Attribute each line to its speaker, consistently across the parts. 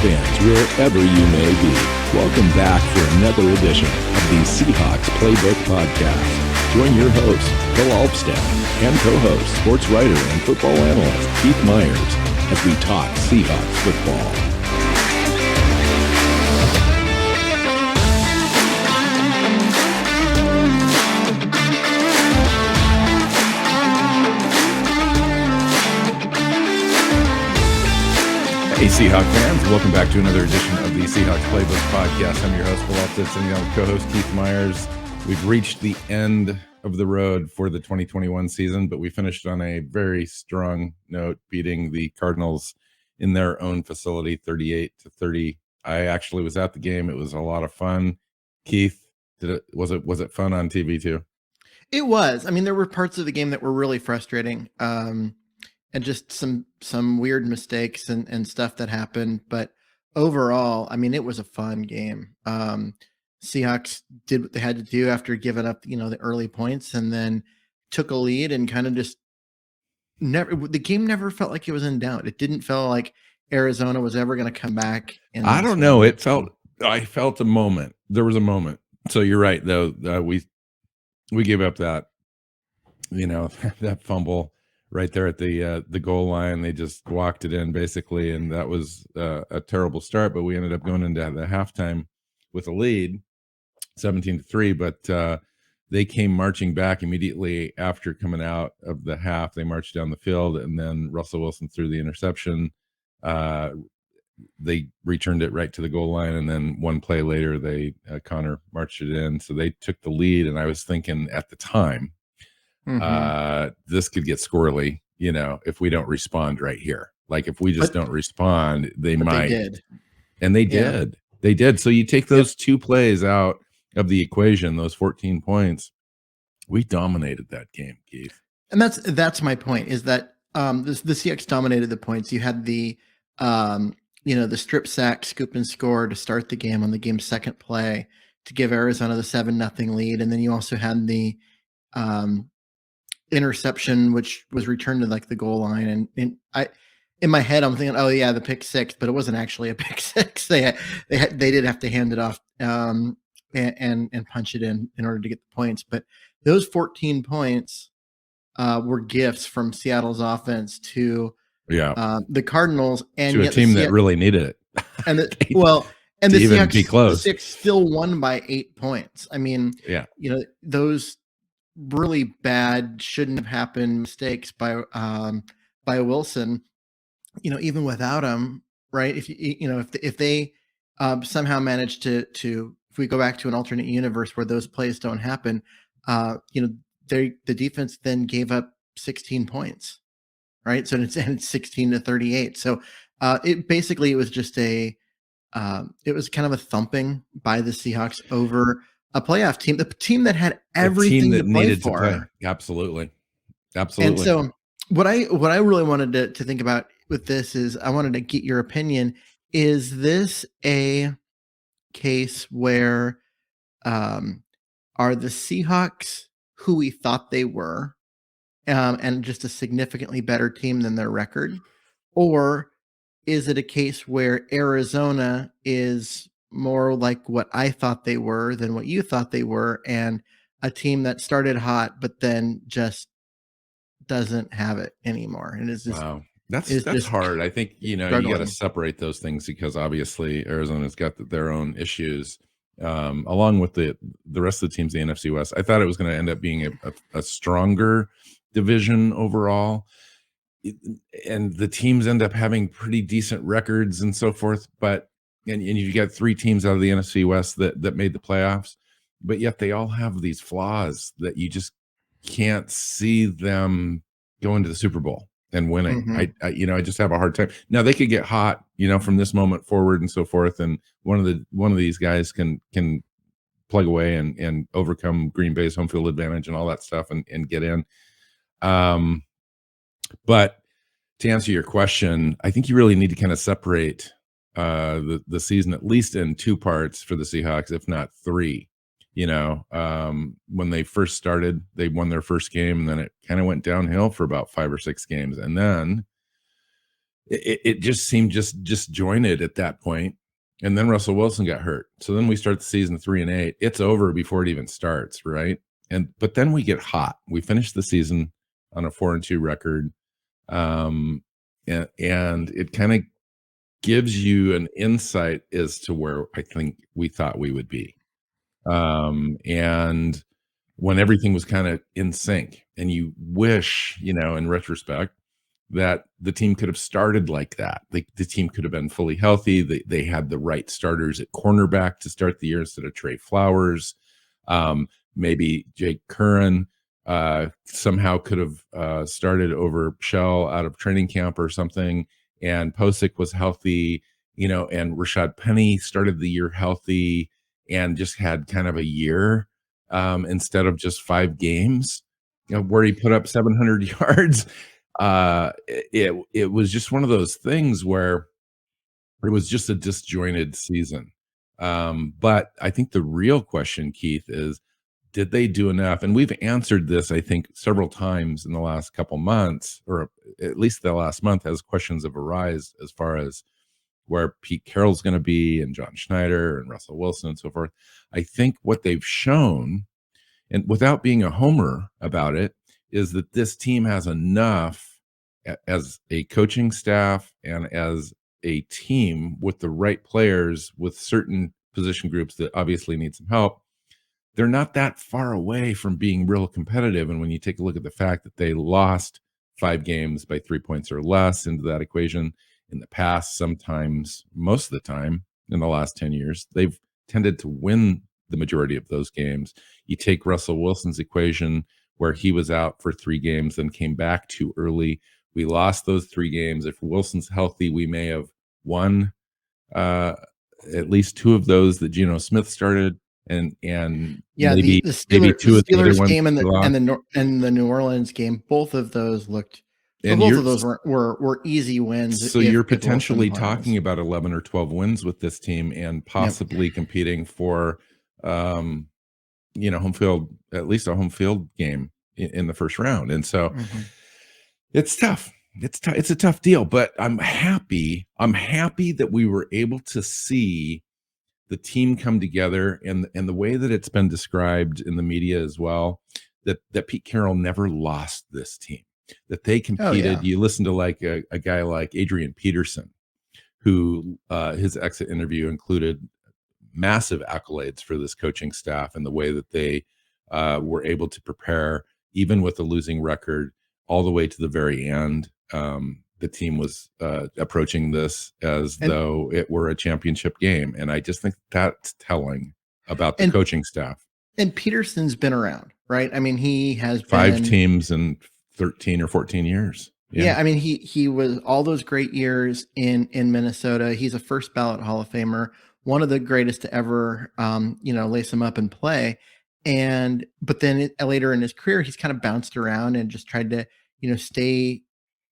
Speaker 1: fans, wherever you may be, welcome back for another edition of the Seahawks Playbook Podcast. Join your host, Bill Alvstad, and co-host, sports writer and football analyst Keith Myers, as we talk Seahawks football. Hey Seahawk fans, welcome back to another edition of the Seahawks Playbook Podcast. I'm your host, Bill Alvstad, sitting down with co-host Keith Myers. We've reached the end of the road for the 2021 season, but we finished on a very strong note, beating the Cardinals in their own facility, 38-30. I actually was at the game. It was a lot of fun. Keith, was it fun on TV too?
Speaker 2: It was. I mean, there were parts of the game that were really frustrating. And just some weird mistakes and stuff that happened. But overall, I mean, it was a fun game. Seahawks did what they had to do after giving up, the early points, and then took a lead and kind of just the game never felt like it was in doubt. It didn't feel like Arizona was ever going to come back.
Speaker 1: I don't know. I felt a moment. There was a moment. So you're right, though. We gave up that, that fumble right there at the goal line. They just walked it in basically, and that was a terrible start. But we ended up going into the halftime with a lead, 17-3. But they came marching back immediately after coming out of the half. They marched down the field, and then Russell Wilson threw the interception. They returned it right to the goal line, and then one play later, Connor marched it in. So they took the lead, and I was thinking at the time, this could get squirrely, if we don't respond right here. Like if we just don't respond, they might. They did. And they did. Yeah. They did. So you take those two plays out of the equation, those 14 points, we dominated that game, Keith.
Speaker 2: And that's my point, is that the Seahawks dominated the points. You had the the strip sack, scoop and score to start the game on the game's second play to give Arizona the 7-0 lead. And then you also had the interception, which was returned to like the goal line, and I, in my head, I'm thinking, oh yeah, the pick six, but it wasn't actually a pick six. They did have to hand it off and punch it in order to get the points. But those 14 points were gifts from Seattle's offense to the Cardinals, and
Speaker 1: to a team that really needed it.
Speaker 2: And the Seahawks, be close. The Seahawks still won by 8 points. I mean, those really bad, shouldn't have happened mistakes by Wilson, even without him, right? If they somehow manage to if we go back to an alternate universe where those plays don't happen, the defense then gave up 16 points, right? So it's 16-38. So it was just it was kind of a thumping by the Seahawks over a playoff team, the team that had everything that needed to play.
Speaker 1: Absolutely.
Speaker 2: And so what I really wanted to think about with this is I wanted to get your opinion. Is this a case where are the Seahawks who we thought they were and just a significantly better team than their record? Or is it a case where Arizona is more like what I thought they were than what you thought they were, and a team that started hot but then just doesn't have it anymore? And
Speaker 1: wow, that's hard. I think you got to separate those things, because obviously Arizona's got their own issues along with the rest of the teams in the NFC West. I thought it was going to end up being a stronger division overall, and the teams end up having pretty decent records and so forth, but and you got three teams out of the NFC West that made the playoffs, but yet they all have these flaws that you just can't see them going to the Super Bowl and winning. I just have a hard time. Now they could get hot, from this moment forward and so forth, and one of these guys can plug away and overcome Green Bay's home field advantage and all that stuff and get in. But to answer your question, I think you really need to kind of separate the season at least in two parts for the Seahawks, if not three. When they first started, they won their first game, and then it kind of went downhill for about 5 or 6 games. And then it just seemed just disjointed at that point. And then Russell Wilson got hurt. So then we start the season 3-8. It's over before it even starts, right? But then we get hot. We finish the season on a 4-2 record. And it kind of gives you an insight as to where I think we thought we would be. And when everything was kind of in sync, and you wish, in retrospect, that the team could have started like that. The team could have been fully healthy. They had the right starters at cornerback to start the year instead of Trey Flowers. Maybe Jake Curran somehow could have started over Shell out of training camp or something. And Posik was healthy, and Rashad Penny started the year healthy and just had kind of a year instead of just 5 games, where he put up 700 yards. It was just one of those things where it was just a disjointed season. But I think the real question, Keith, is, did they do enough? And we've answered this, I think, several times in the last couple months, or at least the last month, as questions have arisen as far as where Pete Carroll's going to be, and John Schneider and Russell Wilson and so forth. I think what they've shown, and without being a homer about it, is that this team has enough as a coaching staff and as a team with the right players with certain position groups that obviously need some help. They're not that far away from being real competitive. And when you take a look at the fact that they lost 5 games by 3 points or less into that equation in the past, sometimes, most of the time in the last 10 years, they've tended to win the majority of those games. You take Russell Wilson's equation, where he was out for 3 games, then came back too early. We lost those 3 games. If Wilson's healthy, we may have won at least 2 of those that Geno Smith started. And maybe
Speaker 2: the Steelers game and
Speaker 1: the
Speaker 2: New Orleans game, both of those looked, both of those were easy wins.
Speaker 1: So you're potentially talking about 11 or 12 wins with this team, and possibly competing for home field, at least a home field game in the first round. And so it's tough. It's a tough deal, but I'm happy that we were able to see the team come together, and the way that it's been described in the media as well, that Pete Carroll never lost this team, that they competed. You listen to like a guy like Adrian Peterson, who his exit interview included massive accolades for this coaching staff and the way that they were able to prepare, even with a losing record, all the way to the very end. The team was approaching this as though it were a championship game. And I just think that's telling about the coaching staff.
Speaker 2: And Peterson's been around, right? I mean, he has
Speaker 1: 5 teams in 13 or 14 years.
Speaker 2: Yeah, I mean, he was all those great years in Minnesota. He's a first ballot Hall of Famer, one of the greatest to ever, lace him up and play. But then later in his career, he's kind of bounced around and just tried to, stay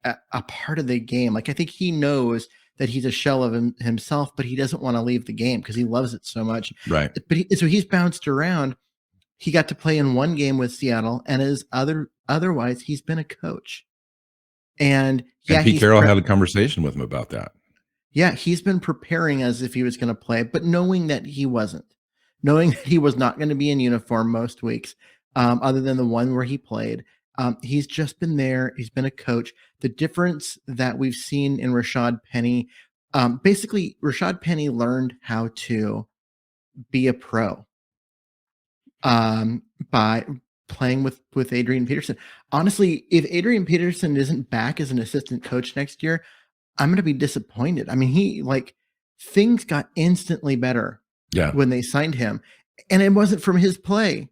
Speaker 2: a part of the game. Like, I think he knows that he's a shell of himself, but he doesn't want to leave the game because he loves it so much.
Speaker 1: Right.
Speaker 2: But so he's bounced around. He got to play in 1 game with Seattle, and otherwise he's been a coach. And
Speaker 1: Pete Carroll had a conversation with him about that.
Speaker 2: Yeah, he's been preparing as if he was going to play, but knowing that he wasn't, knowing that he was not going to be in uniform most weeks, other than the one where he played. He's just been there. He's been a coach. The difference that we've seen in Rashad Penny, basically Rashad Penny learned how to be a pro by playing with Adrian Peterson. Honestly, if Adrian Peterson isn't back as an assistant coach next year, I'm going to be disappointed. I mean, things got instantly better when they signed him, and it wasn't from his play.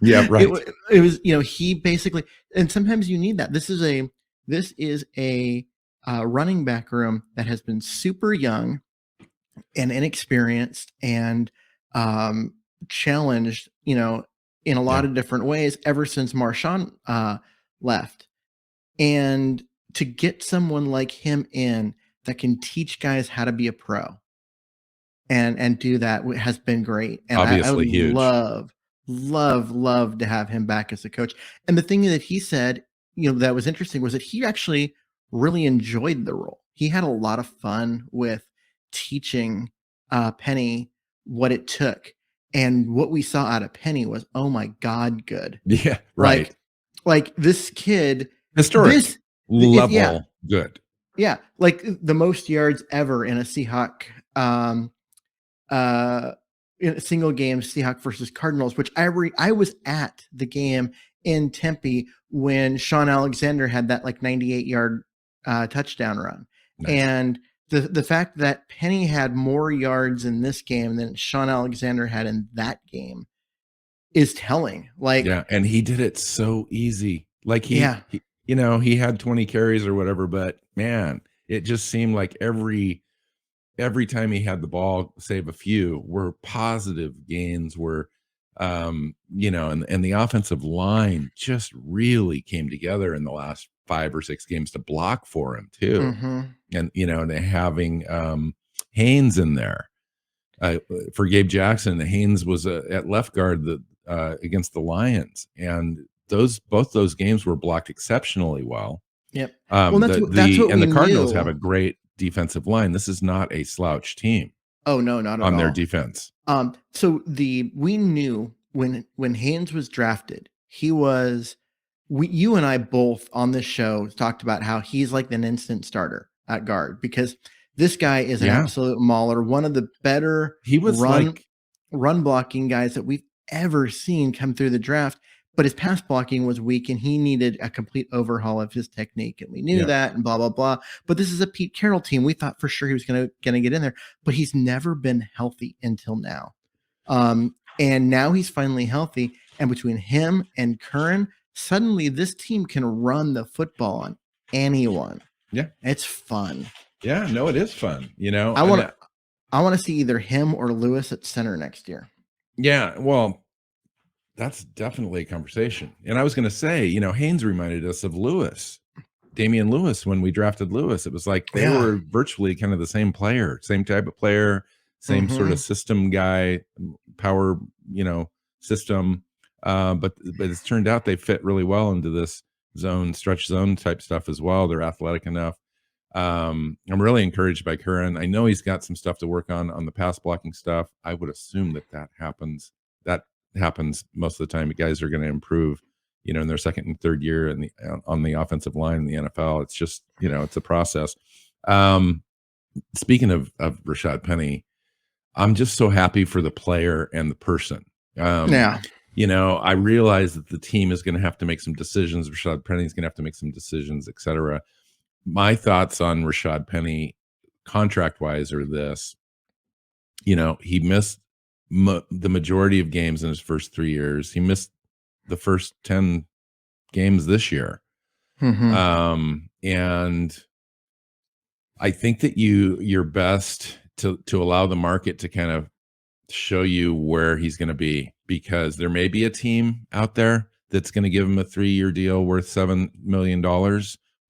Speaker 1: Yeah, right.
Speaker 2: It was, he basically, and sometimes you need that. This is a running back room that has been super young and inexperienced and challenged, in a lot of different ways ever since Marshawn left. And to get someone like him in that can teach guys how to be a pro and do that has been great. And
Speaker 1: obviously huge.
Speaker 2: Love to have him back as a coach. And the thing that he said, that was interesting was that he actually really enjoyed the role. he had a lot of fun with teaching Penny what it took. And what we saw out of Penny was, oh my God, good.
Speaker 1: Yeah, right.
Speaker 2: Like this kid,
Speaker 1: historic level, good.
Speaker 2: Yeah, like the most yards ever in a Seahawk in a single game, Seahawk versus Cardinals, which I was at the game in Tempe when Sean Alexander had that like 98-yard touchdown run. Nice. And the fact that Penny had more yards in this game than Sean Alexander had in that game is telling. Like,
Speaker 1: yeah, and he did it so easy. Like he you know, he had 20 carries or whatever, but man, it just seemed like every time he had the ball, save a few, were positive gains, were you know, and the offensive line just really came together in the last 5 or 6 games to block for him too.
Speaker 2: Mm-hmm.
Speaker 1: And you know, and having Haynes in there for Gabe Jackson. Haynes was at left guard against the Lions, and both those games were blocked exceptionally well.
Speaker 2: Yep.
Speaker 1: Well, that's what the Cardinals have a great defensive line. This is not a slouch team.
Speaker 2: Oh no, not at all.
Speaker 1: On their defense.
Speaker 2: So we knew when Haynes was drafted, you and I both on this show talked about how he's like an instant starter at guard because this guy is an absolute mauler, one of the better run blocking guys that we've ever seen come through the draft. But his pass blocking was weak, and he needed a complete overhaul of his technique, and we knew that, and blah blah blah. But this is a Pete Carroll team. We thought for sure he was gonna get in there, but he's never been healthy until now. And now he's finally healthy, and between him and Curran, suddenly this team can run the football on anyone.
Speaker 1: Yeah,
Speaker 2: it's fun.
Speaker 1: Yeah, no, it is fun. You know,
Speaker 2: I want to see either him or Lewis at center next year.
Speaker 1: Yeah, well. That's definitely a conversation. And I was going to say, you know, Haynes reminded us of Damian Lewis, when we drafted Lewis. It was like they were virtually kind of the same player, same type of player, same sort of system guy, power, you know, system. But it's turned out they fit really well into this stretch zone type stuff as well. They're athletic enough. I'm really encouraged by Curran. I know he's got some stuff to work on the pass blocking stuff. I would assume that happens. That happens most of the time. Guys are going to improve, you know, in their second and third year on the offensive line in the NFL. It's just, you know, it's a process. Speaking of Rashad Penny, I'm just so happy for the player and the person. You know, I realize that the team is going to have to make some decisions. Rashad Penny is going to have to make some decisions, etc. My thoughts on Rashad Penny contract wise are this: you know, he missed the majority of games in his first 3 years. He missed the first 10 games this year. And I think that you're best to allow the market to kind of show you where he's going to be, because there may be a team out there that's going to give him a 3-year deal worth $7 million,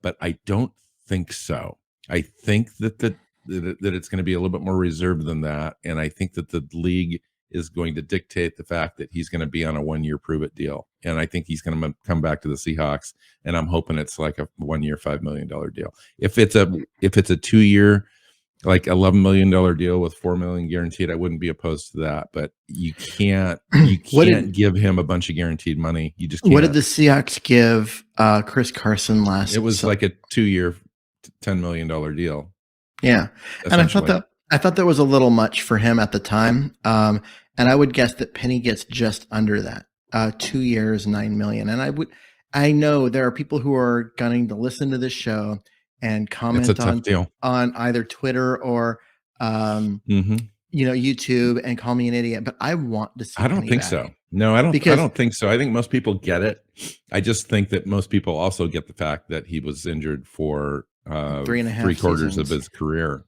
Speaker 1: but I don't think so. I think that it's going to be a little bit more reserved than that. And I think that the league is going to dictate the fact that he's going to be on a 1-year prove-it deal. And I think he's going to come back to the Seahawks, and I'm hoping it's like a 1-year, $5 million deal. If it's a 2-year, like $11 million deal with $4 million guaranteed, I wouldn't be opposed to that. But you can't give him a bunch of guaranteed money. You just can't.
Speaker 2: What did the Seahawks give Chris Carson last?
Speaker 1: It was like a 2-year, $10 million deal.
Speaker 2: Yeah, and I thought that was a little much for him at the time. And I would guess that Penny gets just under that, 2 years, $9 million. And I know there are people who are gunning to listen to this show and comment on either Twitter or, you know, YouTube and call me an idiot, but I want to see.
Speaker 1: I don't think so. No, I don't think so. I think most people get it. I just think that most people also get the fact that he was injured for 3.5 quarters of his career.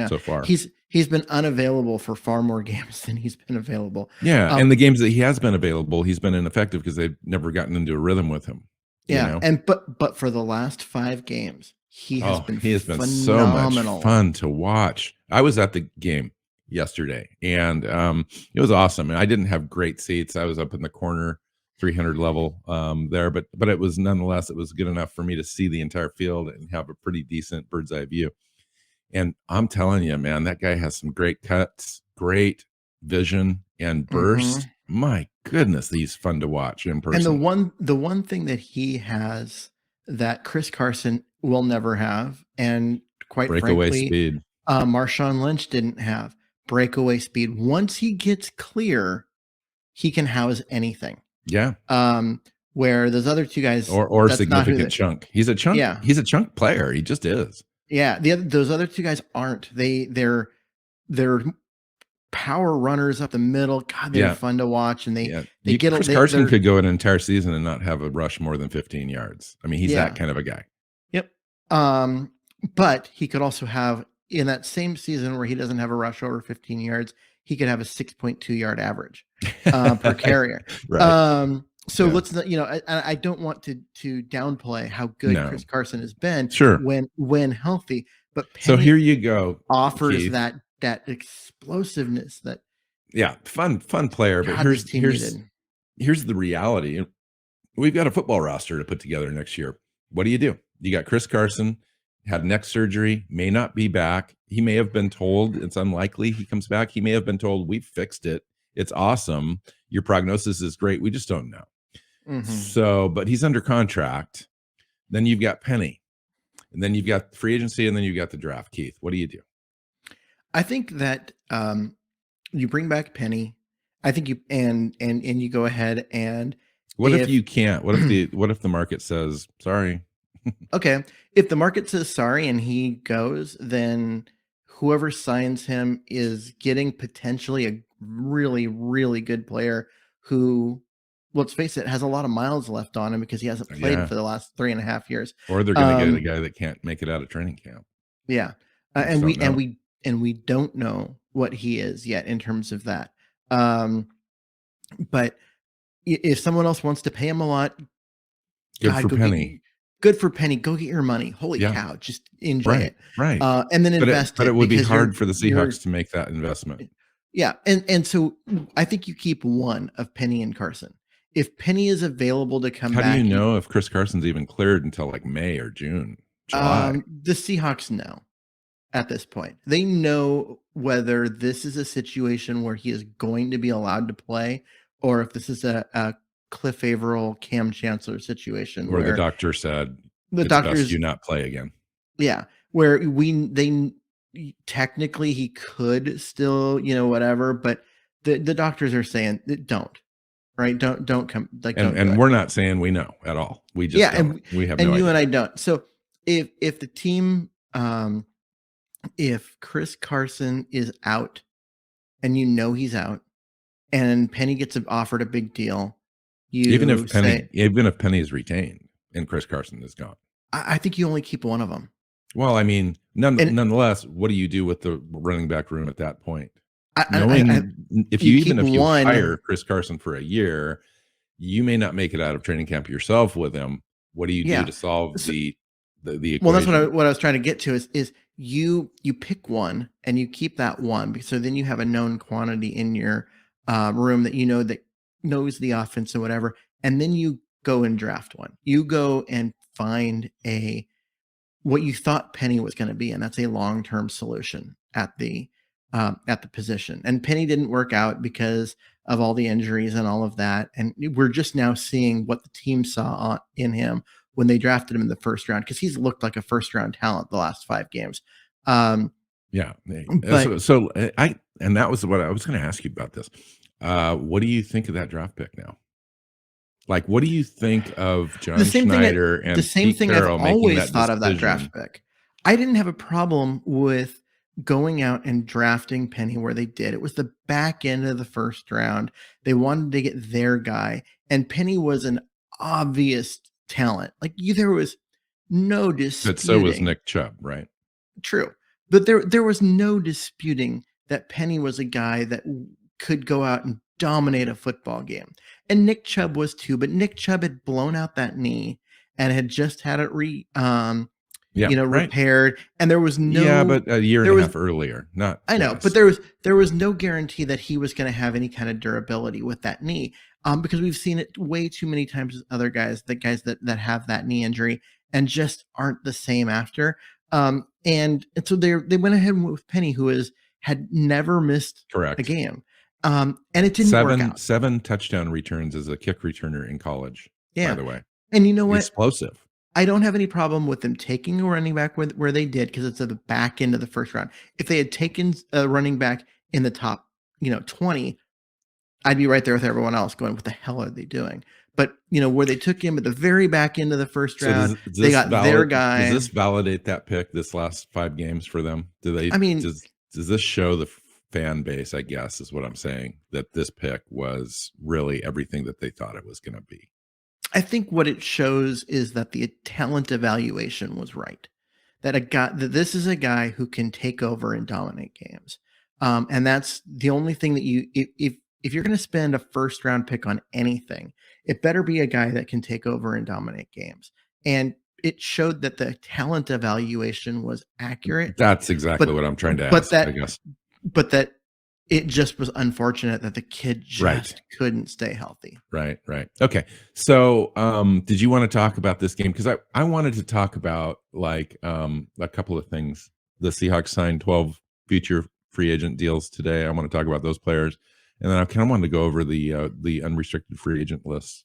Speaker 1: So far, he's been unavailable for far more games than he's been available. Yeah, and the games that he has been available, he's been ineffective because they've never gotten into a rhythm with him.
Speaker 2: Yeah, you know? And but for the last 5 games, he has been
Speaker 1: so much fun to watch. I was at the game yesterday, and it was awesome. And I didn't have great seats. I was up in the corner, 300 level there, but it was nonetheless, it was good enough for me to see the entire field and have a pretty decent bird's eye view. And I'm telling you, man, that guy has some great cuts, great vision and burst. Mm-hmm. My goodness, he's fun to watch in person.
Speaker 2: And the one thing that he has that Chris Carson will never have, and quite
Speaker 1: breakaway
Speaker 2: frankly,
Speaker 1: speed.
Speaker 2: Marshawn Lynch didn't have breakaway speed. Once he gets clear, he can house anything.
Speaker 1: Yeah.
Speaker 2: Where those other two guys,
Speaker 1: or significant chunk. He's a chunk. Yeah. He's a chunk player. He just is.
Speaker 2: Yeah. Those other two guys aren't. They're power runners up the middle. God, they're fun to watch, and they get.
Speaker 1: Chris Carson could go an entire season and not have a rush more than 15 yards. I mean, he's that kind of a guy.
Speaker 2: Yep. But he could also have, in that same season where he doesn't have a rush over 15 yards, he could have a 6.2 yard average per carrier.
Speaker 1: Right.
Speaker 2: So let's not, I don't want to downplay how good Chris Carson has been when healthy, but Penny
Speaker 1: so here you go,
Speaker 2: offers Keith. that explosiveness that
Speaker 1: fun player. But here's the reality. We've got a football roster to put together next year. What do? You got Chris Carson, had neck surgery, may not be back. He may have been told it's unlikely he comes back. He may have been told we've fixed it. It's awesome. Your prognosis is great. We just don't know. Mm-hmm. So, but he's under contract. Then you've got Penny, and then you've got free agency, and then you've got the draft. Keith, what do you do?
Speaker 2: I think that you bring back Penny. I think you and you go ahead and
Speaker 1: what if you can't? What if the market says sorry?
Speaker 2: Okay, if the market says sorry and he goes, then whoever signs him is getting potentially a really, really good player who, let's face it, has a lot of miles left on him because he hasn't played for the last 3.5 years.
Speaker 1: Or they're going to get a guy that can't make it out of training camp.
Speaker 2: Yeah, and we don't know what he is yet in terms of that. But if someone else wants to pay him a lot,
Speaker 1: good for Penny.
Speaker 2: Good for Penny. Go get your money. Holy cow. Just enjoy it.
Speaker 1: Right.
Speaker 2: And then invest
Speaker 1: But it would be hard for the Seahawks to make that investment.
Speaker 2: Yeah. And so I think you keep one of Penny and Carson. If Penny is available to come back.
Speaker 1: How do you know if Chris Carson's even cleared until like May or June, July?
Speaker 2: The Seahawks know at this point. They know whether this is a situation where he is going to be allowed to play or if this is a Cliff Averill, Cam Chancellor situation
Speaker 1: where the doctor said it's best you not play again.
Speaker 2: Yeah, where they technically he could still, whatever, but the doctors are saying don't, right? Don't come like.
Speaker 1: And we're not saying we know at all. We just don't. We have no idea.
Speaker 2: And I don't. So if the team, if Chris Carson is out, and he's out, and Penny gets offered a big deal.
Speaker 1: Even if Penny is retained and Chris Carson is gone,
Speaker 2: I think you only keep one of them.
Speaker 1: Well, I mean, nonetheless, what do you do with the running back room at that point? If you hire Chris Carson for a year, you may not make it out of training camp yourself with him. What do you do to solve the equation?
Speaker 2: Well, that's what I was trying to get to is you pick one and you keep that one, so then you have a known quantity in your room that that knows the offense and whatever, and then you go and draft one. You go and find what you thought Penny was going to be, and that's a long-term solution at the position. And Penny didn't work out because of all the injuries and all of that, and we're just now seeing what the team saw in him when they drafted him in the first round, because he's looked like a first-round talent the last 5 games.
Speaker 1: And that was what I was going to ask you about this. What do you think of that draft pick now? Like, what do you think of John Schneider and
Speaker 2: the same
Speaker 1: Pete
Speaker 2: thing
Speaker 1: Carroll
Speaker 2: I've always
Speaker 1: that
Speaker 2: thought
Speaker 1: decision?
Speaker 2: Of that draft pick? I didn't have a problem with going out and drafting Penny where they did. It was the back end of the first round. They wanted to get their guy, and Penny was an obvious talent. Like there was no disputing.
Speaker 1: But so was Nick Chubb, right?
Speaker 2: True, but there was no disputing that Penny was a guy that could go out and dominate a football game. And Nick Chubb was too, but Nick Chubb had blown out that knee and had just had it repaired. And there was no
Speaker 1: but a year and a half earlier.
Speaker 2: I know, but there was no guarantee that he was going to have any kind of durability with that knee. Because we've seen it way too many times with other guys, that have that knee injury and just aren't the same after. And so they went ahead with Penny, who had never missed
Speaker 1: Correct.
Speaker 2: a game. And it didn't work out.
Speaker 1: 7 touchdown returns as a kick returner in college, by the way.
Speaker 2: And you know what?
Speaker 1: Explosive.
Speaker 2: I don't have any problem with them taking a running back where they did, because it's at the back end of the first round. If they had taken a running back in the top, 20, I'd be right there with everyone else going, what the hell are they doing? But, where they took him at the very back end of the first round, they got their guy.
Speaker 1: Does this validate that pick, this last 5 games for them? Does this show the fan base, I guess, is what I'm saying, that this pick was really everything that they thought it was going to be?
Speaker 2: I think what it shows is that the talent evaluation was right. That this is a guy who can take over and dominate games. And that's the only thing that if you're going to spend a first round pick on anything, it better be a guy that can take over and dominate games. And it showed that the talent evaluation was accurate.
Speaker 1: That's exactly what I'm trying to ask, I guess.
Speaker 2: But that it just was unfortunate that the kid just couldn't stay healthy.
Speaker 1: Right. Okay. So did you want to talk about this game? Because I wanted to talk about a couple of things. The Seahawks signed 12 future free agent deals today. I want to talk about those players. And then I kind of wanted to go over the unrestricted free agent list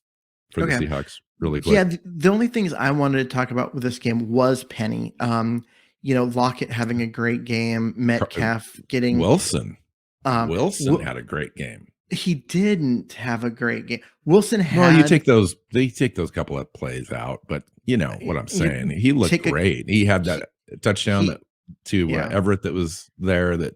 Speaker 1: for the Seahawks really quick.
Speaker 2: Yeah, the only things I wanted to talk about with this game was Penny. Lockett having a great game, Metcalf getting
Speaker 1: Wilson. Wilson had a great game.
Speaker 2: He didn't have a great game. Wilson had.
Speaker 1: Well, you take those couple of plays out, but you know what I'm saying. He looked great. He had that touchdown to Everett that was there that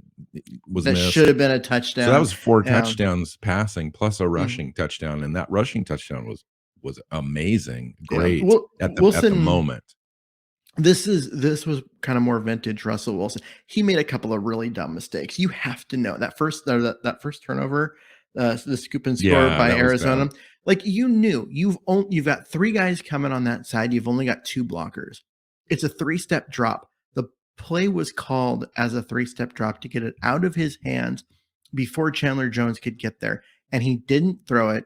Speaker 1: missed.
Speaker 2: Should have been a touchdown.
Speaker 1: So that was 4 touchdowns passing plus a rushing touchdown, and that rushing touchdown was amazing, great at the moment.
Speaker 2: This was kind of more vintage Russell Wilson. He made a couple of really dumb mistakes. You have to know that first turnover, the scoop and score by Arizona. Like, you've got 3 guys coming on that side. You've only got 2 blockers. It's a 3-step drop. The play was called as a 3-step drop to get it out of his hands before Chandler Jones could get there, and he didn't throw it.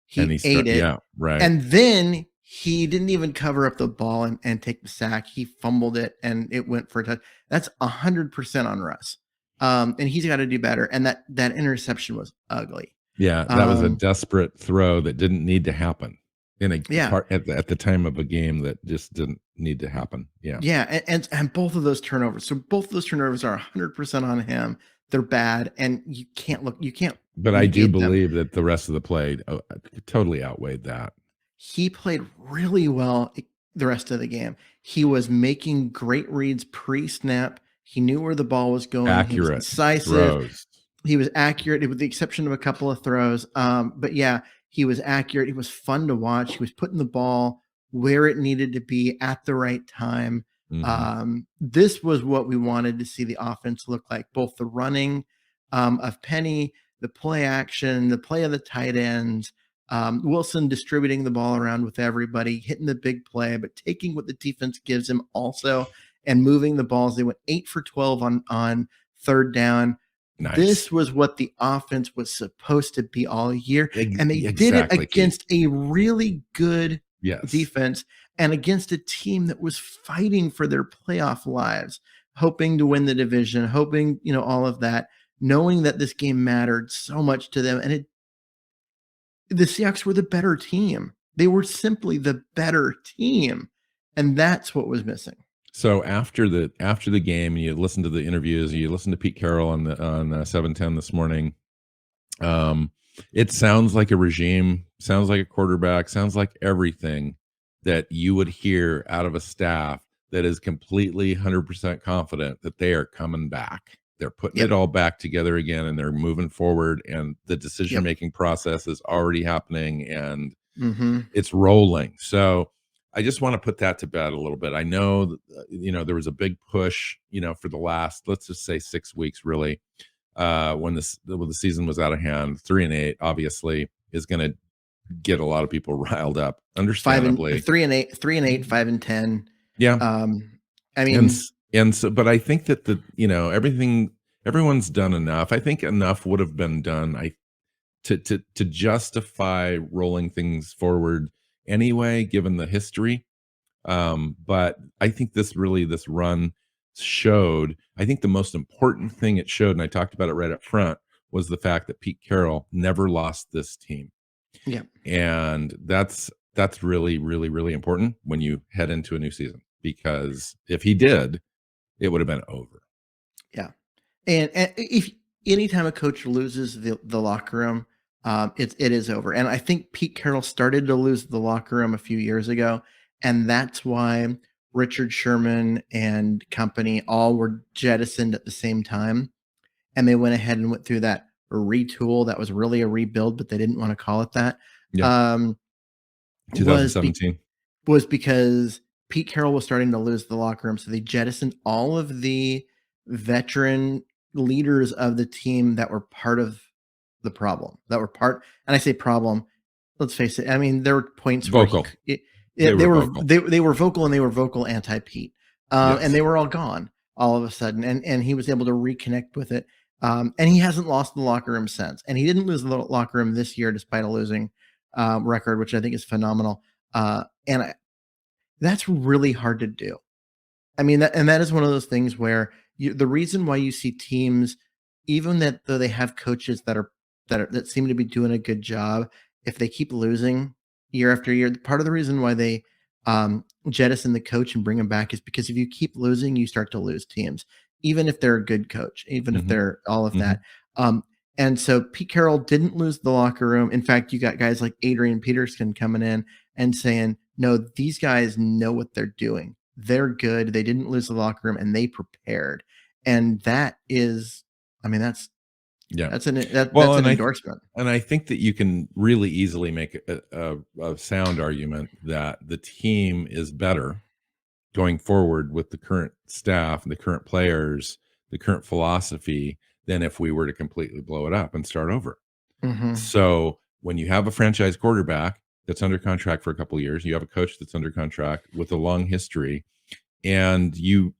Speaker 2: He ate it.
Speaker 1: Yeah, right.
Speaker 2: And then he didn't even cover up the ball and take the sack. He fumbled it, and it went for a touch. That's 100% on Russ. And he's got to do better. And that interception was ugly.
Speaker 1: Yeah, that was a desperate throw that didn't need to happen in part at the time of a game that just didn't need to happen. Yeah.
Speaker 2: Yeah, and both of those turnovers. So both of those turnovers are 100% on him. They're bad, and you can't.
Speaker 1: But I do believe that the rest of the play totally outweighed that.
Speaker 2: He played really well the rest of the game. He was making great reads pre-snap. He knew where the ball was going.
Speaker 1: Accurate.
Speaker 2: He was decisive.
Speaker 1: Throws.
Speaker 2: He was accurate, with the exception of a couple of throws. But yeah, he was accurate. He was fun to watch. He was putting the ball where it needed to be at the right time. Mm-hmm. This was what we wanted to see the offense look like, both the running of Penny, the play action, the play of the tight ends, Wilson distributing the ball around with everybody, hitting the big play, but taking what the defense gives him also and moving the balls. They went 8 for 12 on third down. Nice. This was what the offense was supposed to be all year. And they did it against a really good defense and against a team that was fighting for their playoff lives, hoping to win the division, hoping, all of that, knowing that this game mattered so much to them. And the Seahawks were the better team. They were simply the better team. And that's what was missing.
Speaker 1: So after the game, you listen to the interviews, you listen to Pete Carroll on 710 this morning. It sounds like a regime, sounds like a quarterback, sounds like everything that you would hear out of a staff that is completely 100% confident that they are coming back. They're putting it all back together again, and they're moving forward, and the decision-making process is already happening, and it's rolling. So I just want to put that to bed a little bit. I know, there was a big push, for the last, let's just say 6 weeks, really, when the season was out of hand. 3-8, obviously, is going to get a lot of people riled up, understandably.
Speaker 2: 3-8, 5-10.
Speaker 1: Yeah.
Speaker 2: I mean,
Speaker 1: and so, but I think that everyone's done enough. I think enough would have been done to justify rolling things forward anyway, given the history. But I think this run showed, I think the most important thing it showed, and I talked about it right up front, was the fact that Pete Carroll never lost this team.
Speaker 2: Yeah.
Speaker 1: And that's really, really, really important when you head into a new season, because if he did, it would have been over.
Speaker 2: Yeah. And if anytime a coach loses the locker room, it is over. And I think Pete Carroll started to lose the locker room a few years ago, and that's why Richard Sherman and company all were jettisoned at the same time, and they went ahead and went through that retool that was really a rebuild, but they didn't want to call it that.
Speaker 1: Yeah. 2017
Speaker 2: was because Pete Carroll was starting to lose the locker room, so they jettisoned all of the veteran leaders of the team that were part of the problem. And I say problem, let's face it. I mean, there were points
Speaker 1: vocal.
Speaker 2: where they were vocal, and they were vocal anti-Pete, and they were all gone all of a sudden, and he was able to reconnect with it. And he hasn't lost the locker room since, and he didn't lose the locker room this year despite a losing record, which I think is phenomenal. That's really hard to do. I mean, that is one of those things where the reason why you see teams, even though they have coaches that seem to be doing a good job, if they keep losing year after year, part of the reason why they jettison the coach and bring him back is because if you keep losing, you start to lose teams, even if they're a good coach, even if they're all of that. And so Pete Carroll didn't lose the locker room. In fact, you got guys like Adrian Peterson coming in and saying, no, these guys know what they're doing. They're good. They didn't lose the locker room, and they prepared. And that is, I mean, that's an endorsement.
Speaker 1: And I think that you can really easily make a sound argument that the team is better going forward with the current staff and the current players, the current philosophy, than if we were to completely blow it up and start over. So when you have a franchise quarterback that's under contract for a couple of years, you have a coach that's under contract with a long history, and you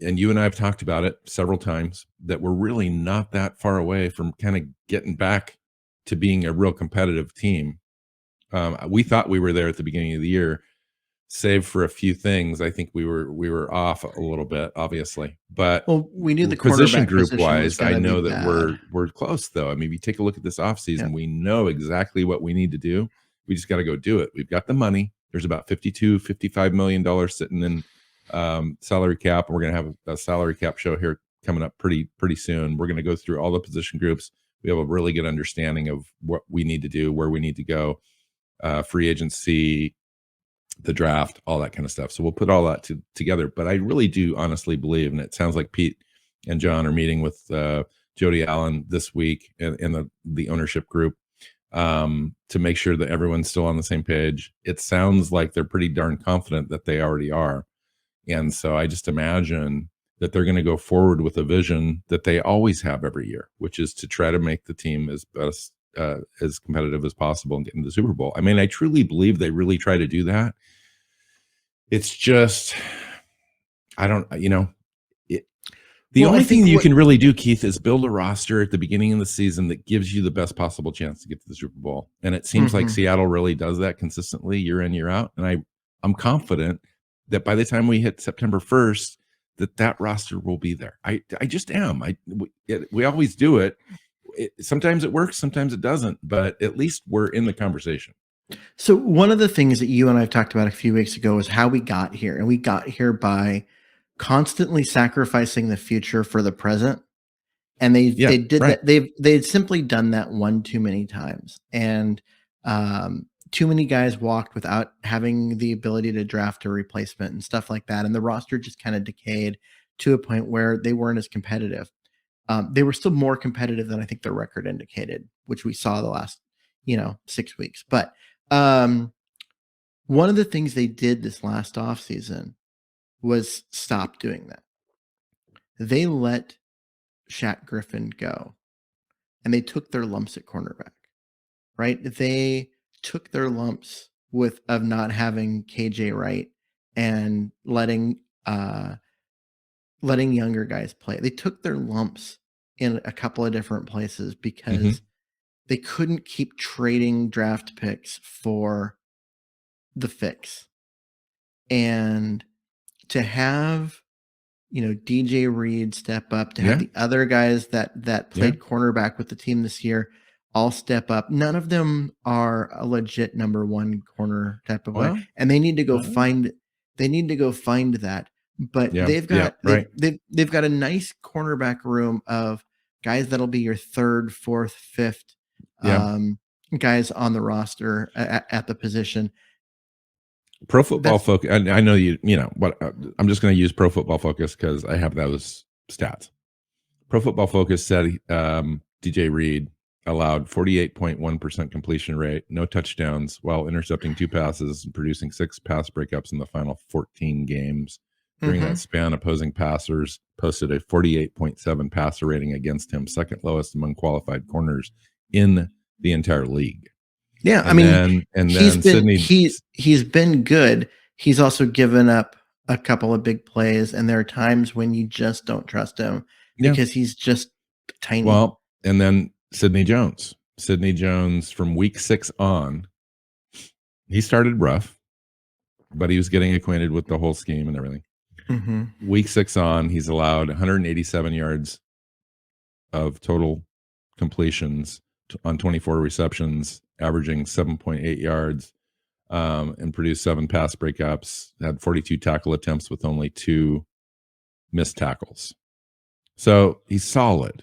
Speaker 1: and I have talked about it several times, that we're really not that far away from kind of getting back to being a real competitive team. We thought we were there at the beginning of the year, save for a few things. I think we were off a little bit, obviously, but
Speaker 2: we knew the
Speaker 1: position group wise, I know that
Speaker 2: bad.
Speaker 1: we're close though. I mean, if you take a look at this offseason, we know exactly what we need to do. We just got to go do it. We've got the money. There's about $55 million sitting in salary cap, and we're going to have a salary cap show here coming up pretty soon. We're going to go through all the position groups. We have a really good understanding of what we need to do, where we need to go, free agency, the draft, all that kind of stuff. So we'll put all that together. But I really do honestly believe, and it sounds like Pete and John are meeting with Jody Allen this week in the ownership group to make sure that everyone's still on the same page. It sounds like they're pretty darn confident that they already are. And so I just imagine that they're going to go forward with a vision that they always have every year, which is to try to make the team as competitive as possible and get into the Super Bowl. I mean, I truly believe they really try to do that. It's just, I don't, the only thing you can really do, Keith, is build a roster at the beginning of the season that gives you the best possible chance to get to the Super Bowl. And it seems like Seattle really does that consistently year in, year out. And I'm confident that by the time we hit September 1st, that roster will be there. I just am. We always do it. Sometimes it works, sometimes it doesn't, but at least we're in the conversation.
Speaker 2: So one of the things that you and I talked about a few weeks ago is how we got here. And we got here by constantly sacrificing the future for the present. And they did that. They'd simply done that one too many times. And too many guys walked without having the ability to draft a replacement and stuff like that. And the roster just kind of decayed to a point where they weren't as competitive. They were still more competitive than I think their record indicated, which we saw the last, 6 weeks. But one of the things they did this last offseason was stop doing that. They let Shaq Griffin go, and they took their lumps at cornerback, right? They took their lumps of not having KJ Wright and letting younger guys play. They took their lumps in a couple of different places because they couldn't keep trading draft picks for the fix. And to have, DJ Reed step up, to have the other guys that played cornerback with the team this year all step up. None of them are a legit number one corner type of way, and they need to go find that. But they've got they've got a nice cornerback room of guys that'll be your third, fourth, fifth guys on the roster at the position.
Speaker 1: Pro Football Focus. I know but I'm just going to use Pro Football Focus because I have those stats. Pro Football Focus said DJ Reed allowed 48.1% completion rate, no touchdowns, while intercepting 2 passes and producing 6 pass breakups in the final 14 games. During that span, opposing passers posted a 48.7 passer rating against him, second lowest among qualified corners in the entire league.
Speaker 2: Yeah, he's been good. He's also given up a couple of big plays, and there are times when you just don't trust him because he's just tiny.
Speaker 1: Well, and then Sidney Jones from week 6 on, he started rough, but he was getting acquainted with the whole scheme and everything. Week 6 on, he's allowed 187 yards of total completions on 24 receptions, averaging 7.8 yards, and produced 7 pass breakups, had 42 tackle attempts with only 2 missed tackles. So he's solid.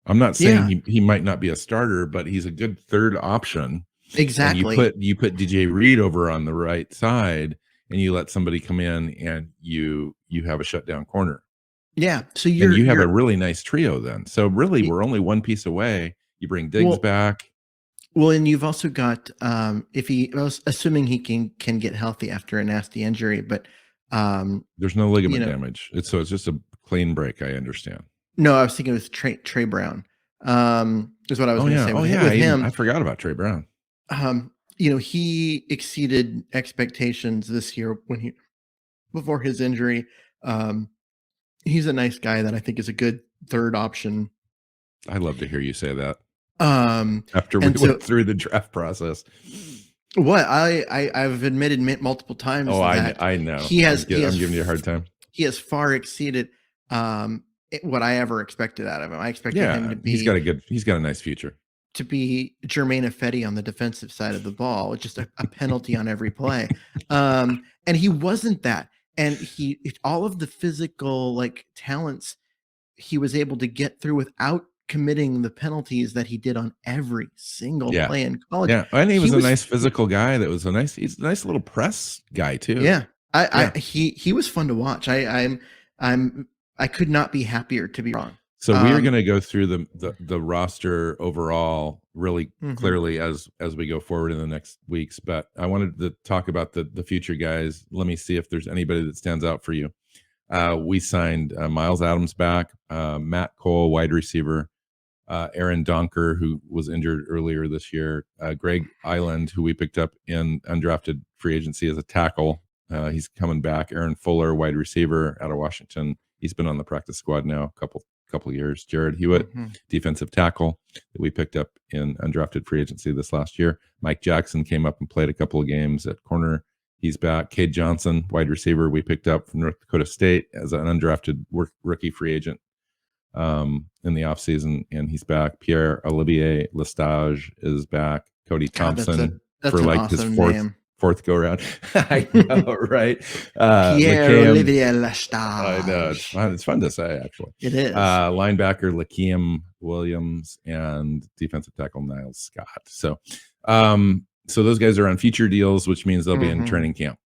Speaker 1: I'm not saying he might not be a starter, but he's a good third option.
Speaker 2: Exactly.
Speaker 1: And you put DJ Reed over on the right side, and you let somebody come in, and you have a shutdown corner.
Speaker 2: Yeah. So
Speaker 1: you have a really nice trio then. So really, we're only one piece away. You bring Diggs back.
Speaker 2: Well, and you've also got assuming he can get healthy after a nasty injury, but
Speaker 1: there's no ligament damage. It's just a clean break. I understand.
Speaker 2: No, I was thinking it was Trey Brown. Is what I was going to say. With him,
Speaker 1: I forgot about Trey Brown.
Speaker 2: He exceeded expectations this year before his injury. He's a nice guy that I think is a good third option.
Speaker 1: I love to hear you say that. After we went through the draft process.
Speaker 2: What I've admitted multiple times.
Speaker 1: Oh, I know. I'm giving you a hard time.
Speaker 2: He has far exceeded what I ever expected out of him. I expected him to be.
Speaker 1: He's got a nice future.
Speaker 2: To be Jermaine Ifedi on the defensive side of the ball, just a penalty on every play. And he wasn't that. And all of the physical talents he was able to get through without committing the penalties that he did on every single play in college.
Speaker 1: Yeah, and he was a nice physical guy. He's a nice little press guy too.
Speaker 2: Yeah. He was fun to watch. I could not be happier to be wrong.
Speaker 1: So we are going to go through the roster overall really clearly as we go forward in the next weeks. But I wanted to talk about the future guys. Let me see if there's anybody that stands out for you. We signed Miles Adams back, Matt Cole, wide receiver, Aaron Donker, who was injured earlier this year, Greg Island, who we picked up in undrafted free agency as a tackle. He's coming back. Aaron Fuller, wide receiver out of Washington. He's been on the practice squad now a couple years. Jared Hewitt, defensive tackle that we picked up in undrafted free agency this last year. Mike Jackson came up and played a couple of games at corner. He's back. Cade Johnson, wide receiver, we picked up from North Dakota State as an undrafted rookie free agent in the offseason, and he's back. Pierre-Olivier Lestage is back. Cody Thompson
Speaker 2: that's for like awesome
Speaker 1: his fourth go around. I know, right?
Speaker 2: Pierre-Olivier Lestage.
Speaker 1: I know, it's fun to say, actually.
Speaker 2: It is.
Speaker 1: Linebacker Lakem Williams and defensive tackle Niles Scott. So those guys are on future deals, which means they'll be in training camp,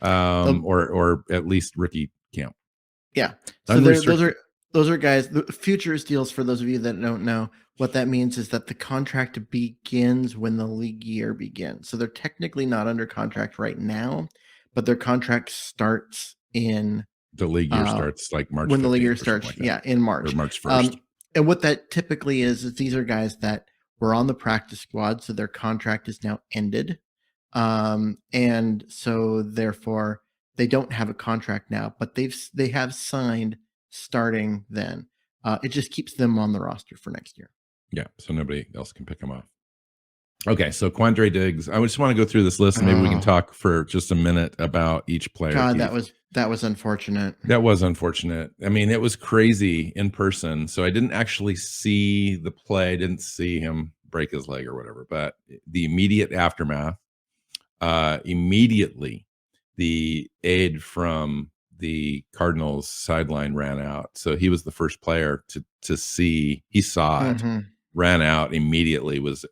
Speaker 1: or at least rookie camp.
Speaker 2: Yeah. So those are guys. The futures deals, for those of you that don't know, what that means is that the contract begins when the league year begins. So they're technically not under contract right now, but their contract starts in
Speaker 1: the league year starts like March.
Speaker 2: When the league year starts, in March.
Speaker 1: Or March 1st.
Speaker 2: And what that typically is these are guys that were on the practice squad, so their contract is now ended. And so therefore they don't have a contract now, but they have signed starting then. It just keeps them on the roster for next year.
Speaker 1: Yeah, so nobody else can pick them off. Okay, so Quandre Diggs. I just want to go through this list and maybe we can talk for just a minute about each player.
Speaker 2: God, that was unfortunate.
Speaker 1: That was unfortunate. I mean, it was crazy in person. So I didn't actually see the play. I didn't see him break his leg or whatever. But the immediate aftermath, immediately the aide from the Cardinals sideline ran out. So he was the first player to see. He saw it. Ran out immediately, was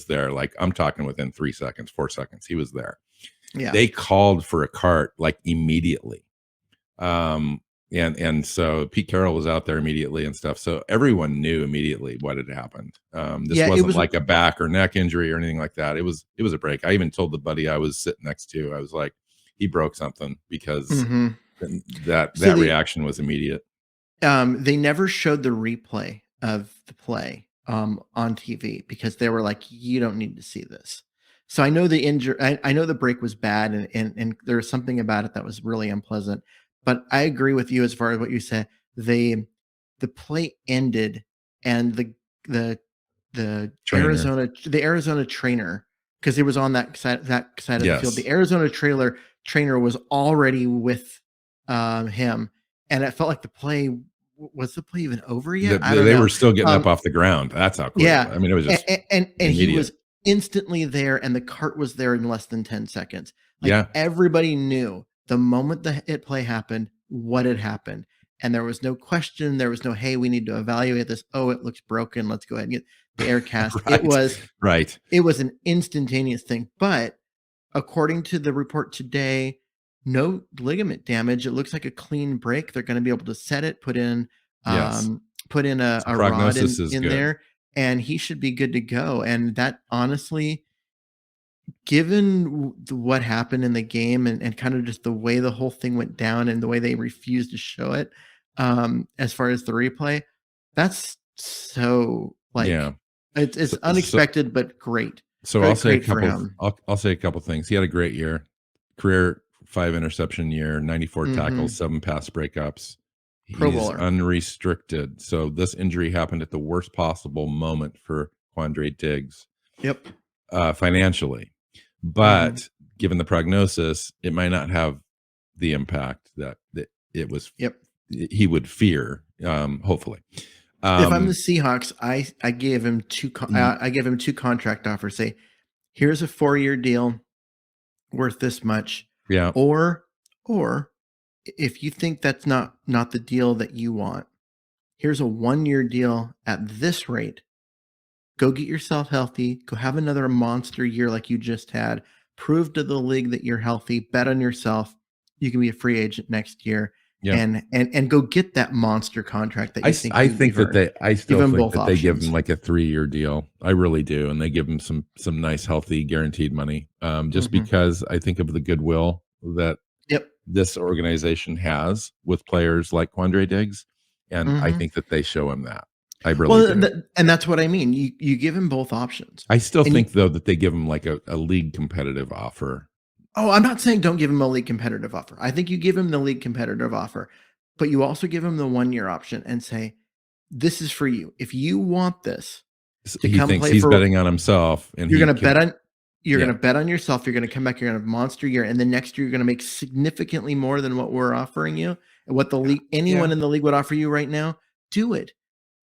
Speaker 1: there. Like, I'm talking within 3 seconds, 4 seconds, he was there. Yeah. They called for a cart like immediately. And so Pete Carroll was out there immediately and stuff. So everyone knew immediately what had happened. This wasn't like a back or neck injury or anything like that. It was a break. I even told the buddy I was sitting next to, I was like, he broke something, because that reaction was immediate.
Speaker 2: They never showed the replay of the play on TV because they were like, you don't need to see this. So I know the injury, I know the break was bad, and there was something about it that was really unpleasant. But I agree with you as far as what you said. The play ended, and the Arizona trainer, because it was on that side of the field. The Arizona trainer was already with him, and it felt like the play. Was the play even over yet?
Speaker 1: They were still getting up off the ground. That's how quick. Yeah, I mean, it was just
Speaker 2: and he was instantly there, and the cart was there in less than 10 seconds. Like, everybody knew the moment the hit play happened what had happened, and there was no question. There was no, hey, we need to evaluate this. Oh, it looks broken. Let's go ahead and get the air cast. It was an instantaneous thing. But according to the report today, no ligament damage. It looks like a clean break. They're going to be able to set it, put in a rod in there, and he should be good to go. And that, honestly, given what happened in the game and kind of just the way the whole thing went down and the way they refused to show it, as far as the replay, that's so it's unexpected, but great.
Speaker 1: So I'll say a couple things. He had a great year, career 5 interception year, 94 tackles, 7 pass breakups. He's unrestricted. So this injury happened at the worst possible moment for Quandre Diggs.
Speaker 2: Yep.
Speaker 1: Financially, but given the prognosis, it might not have the impact that it was. He would fear. Hopefully,
Speaker 2: if I'm the Seahawks, I gave him two contract offers. Say, here's a 4-year deal worth this much.
Speaker 1: Yeah.
Speaker 2: Or if you think that's not the deal that you want, here's a 1-year deal at this rate. Go get yourself healthy. Go have another monster year like you just had. Prove to the league that you're healthy. Bet on yourself. You can be a free agent next year. Yeah. And go get that monster contract that you think.
Speaker 1: I still think that they give him like a 3-year deal. I really do, and they give him some nice, healthy, guaranteed money. Just because I think of the goodwill that this organization has with players like Quandre Diggs, and I think that they show him that. I really do.
Speaker 2: And that's what I mean. You give him both options.
Speaker 1: I still think though that they give him like a league competitive offer.
Speaker 2: Oh, I'm not saying don't give him a league competitive offer. I think you give him the league competitive offer, but you also give him the 1-year option and say, this is for you. If you want this,
Speaker 1: he thinks he's betting on himself, and
Speaker 2: you're going to bet on yourself. You're going to come back. You're going to have a monster year, and the next year you're going to make significantly more than what we're offering you and what the league, anyone in the league would offer you right now. Do it.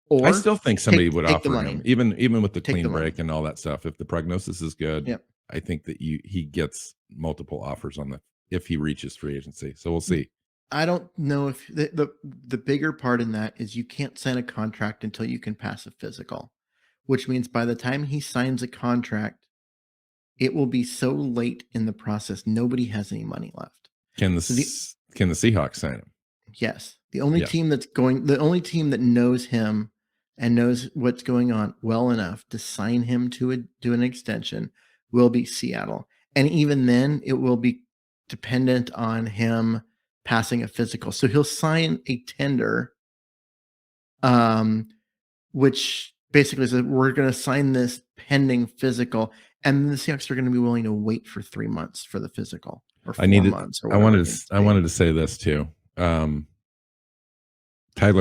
Speaker 2: Or
Speaker 1: I still think somebody would offer him, even with the clean break and all that stuff. If the prognosis is good, I think that he gets multiple offers on if he reaches free agency. So we'll see.
Speaker 2: I don't know if the bigger part in that is you can't sign a contract until you can pass a physical, which means by the time he signs a contract, it will be so late in the process. Nobody has any money left.
Speaker 1: Can the Seahawks sign him?
Speaker 2: Yes. The only team that knows him and knows what's going on well enough to sign him to an extension will be Seattle. And even then, it will be dependent on him passing a physical. So he'll sign a tender, which basically says we're going to sign this pending physical, and the Seahawks are going to be willing to wait for 3 months for the physical, or 4 months. Or
Speaker 1: I wanted to say this too. Tyler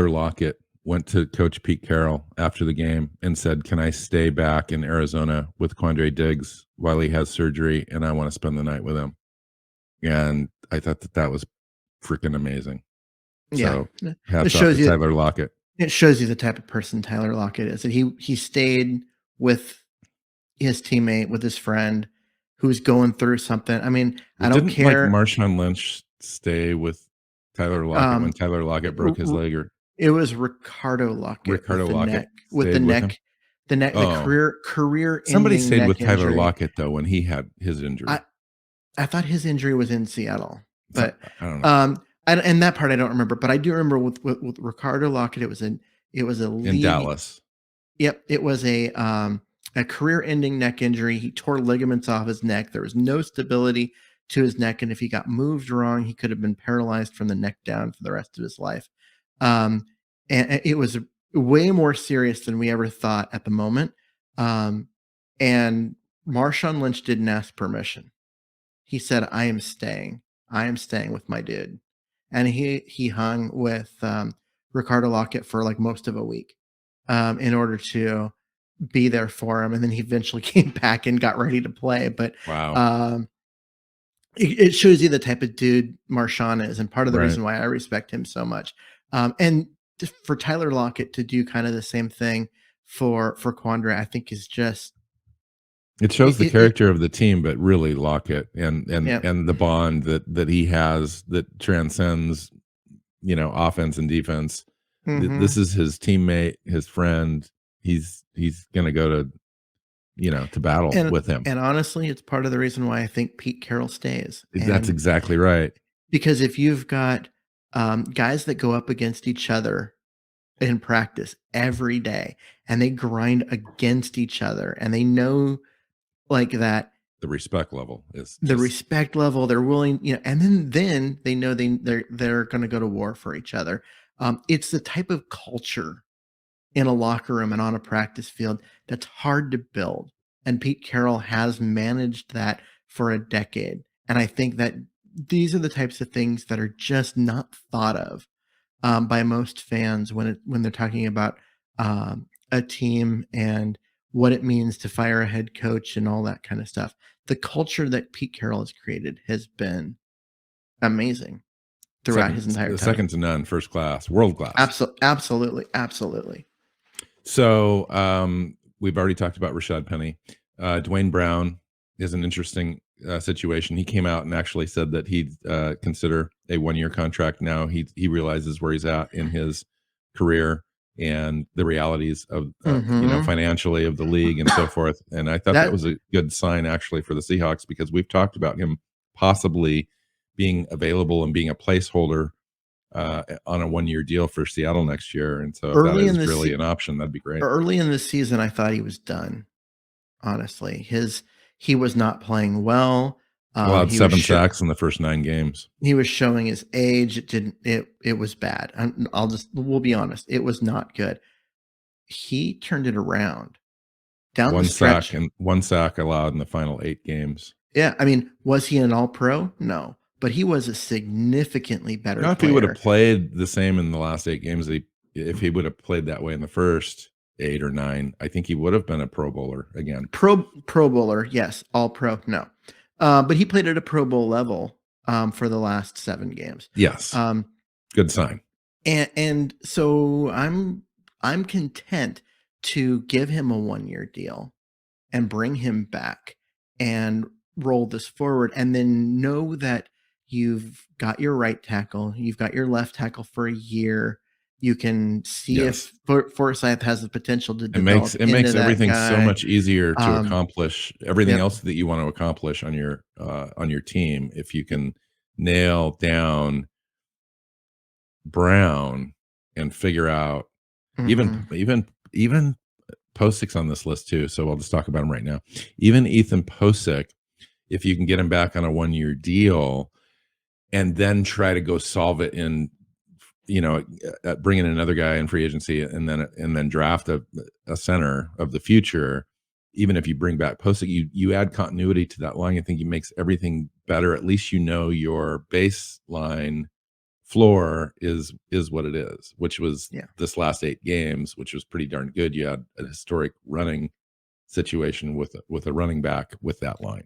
Speaker 1: Lockett went to Coach Pete Carroll after the game and said, "Can I stay back in Arizona with Quandre Diggs while he has surgery, and I want to spend the night with him?" And I thought that was freaking amazing.
Speaker 2: Yeah,
Speaker 1: so hats off to Tyler Lockett.
Speaker 2: It shows you the type of person Tyler Lockett is. And he stayed with his teammate, with his friend who's going through something. I mean, I don't care.
Speaker 1: Like Marshawn Lynch stay with Tyler Lockett when Tyler Lockett broke his leg? Or
Speaker 2: it was Ricardo Lockett with the neck. The career.
Speaker 1: Somebody stayed with Tyler Lockett though when he had his injury.
Speaker 2: I thought his injury was in Seattle, but I don't know. And that part I don't remember, but I do remember with Ricardo Lockett, it was a league,
Speaker 1: in Dallas.
Speaker 2: Yep, it was a career-ending neck injury. He tore ligaments off his neck. There was no stability to his neck, and if he got moved wrong, he could have been paralyzed from the neck down for the rest of his life. And it was way more serious than we ever thought at the moment. And Marshawn Lynch didn't ask permission. He said, "I am staying. I am staying with my dude." And he hung with Ricardo Lockett for like most of a week in order to be there for him. And then he eventually came back and got ready to play. But
Speaker 1: wow,
Speaker 2: it shows you the type of dude Marshawn is, and part of the reason why I respect him so much. And for Tyler Lockett to do kind of the same thing for Quandre, I think is just.
Speaker 1: It shows the character of the team, but really Lockett and the bond that he has that transcends, offense and defense. Mm-hmm. This is his teammate, his friend. He's going to go to battle with him.
Speaker 2: And honestly, it's part of the reason why I think Pete Carroll stays.
Speaker 1: That's exactly right.
Speaker 2: Because if you've got guys that go up against each other in practice every day, and they grind against each other, and they know. Like that,
Speaker 1: the respect level is
Speaker 2: the respect level. They're willing, and then they know they're going to go to war for each other. It's the type of culture in a locker room and on a practice field that's hard to build. And Pete Carroll has managed that for a decade. And I think that these are the types of things that are just not thought of by most fans when they're talking about a team and what it means to fire a head coach and all that kind of stuff. The culture that Pete Carroll has created has been amazing throughout his entire time.
Speaker 1: Second to none, first class, world class.
Speaker 2: Absolutely.
Speaker 1: So we've already talked about Rashad Penny. Dwayne Brown is an interesting situation. He came out and actually said that he'd consider a 1-year contract now. He realizes where he's at in his career and the realities of financially of the league and so forth. And I thought that was a good sign actually for the Seahawks, because we've talked about him possibly being available and being a placeholder on a 1-year deal for Seattle next year. And so if that is really an option, that'd be great.
Speaker 2: Early in the season, I thought he was done. Honestly, he was not playing well.
Speaker 1: Allowed 7 sacks in the first 9 games.
Speaker 2: He was showing his age. It was bad. We'll be honest. It was not good. He turned it around down the stretch.
Speaker 1: One sack allowed in the final 8 games.
Speaker 2: Yeah. I mean, was he an all-pro? No, but he was a significantly better player.
Speaker 1: If he would have played the same in the last 8 games, if he would have played that way in the first 8 or 9, I think he would have been a Pro Bowler again.
Speaker 2: Pro Bowler. Yes. All pro. No. But he played at a Pro Bowl level for the last 7 games.
Speaker 1: Yes. Good sign.
Speaker 2: And so I'm content to give him a 1-year deal and bring him back and roll this forward, and then know that you've got your right tackle, you've got your left tackle for a year. You can see if Forsyth has the potential to develop.
Speaker 1: It makes everything so much easier to accomplish everything else that you want to accomplish on your team if you can nail down Brown and figure out even Posik's on this list too. So I'll just talk about him right now. Even Ethan Posik, if you can get him back on a 1-year deal and then try to go solve it in, bring in another guy in free agency and then draft a center of the future. Even if you bring back Posik, you add continuity to that line. I think it makes everything better. At least your baseline floor is what it is, which was this last 8 games, which was pretty darn good. You had a historic running situation with a running back with that line.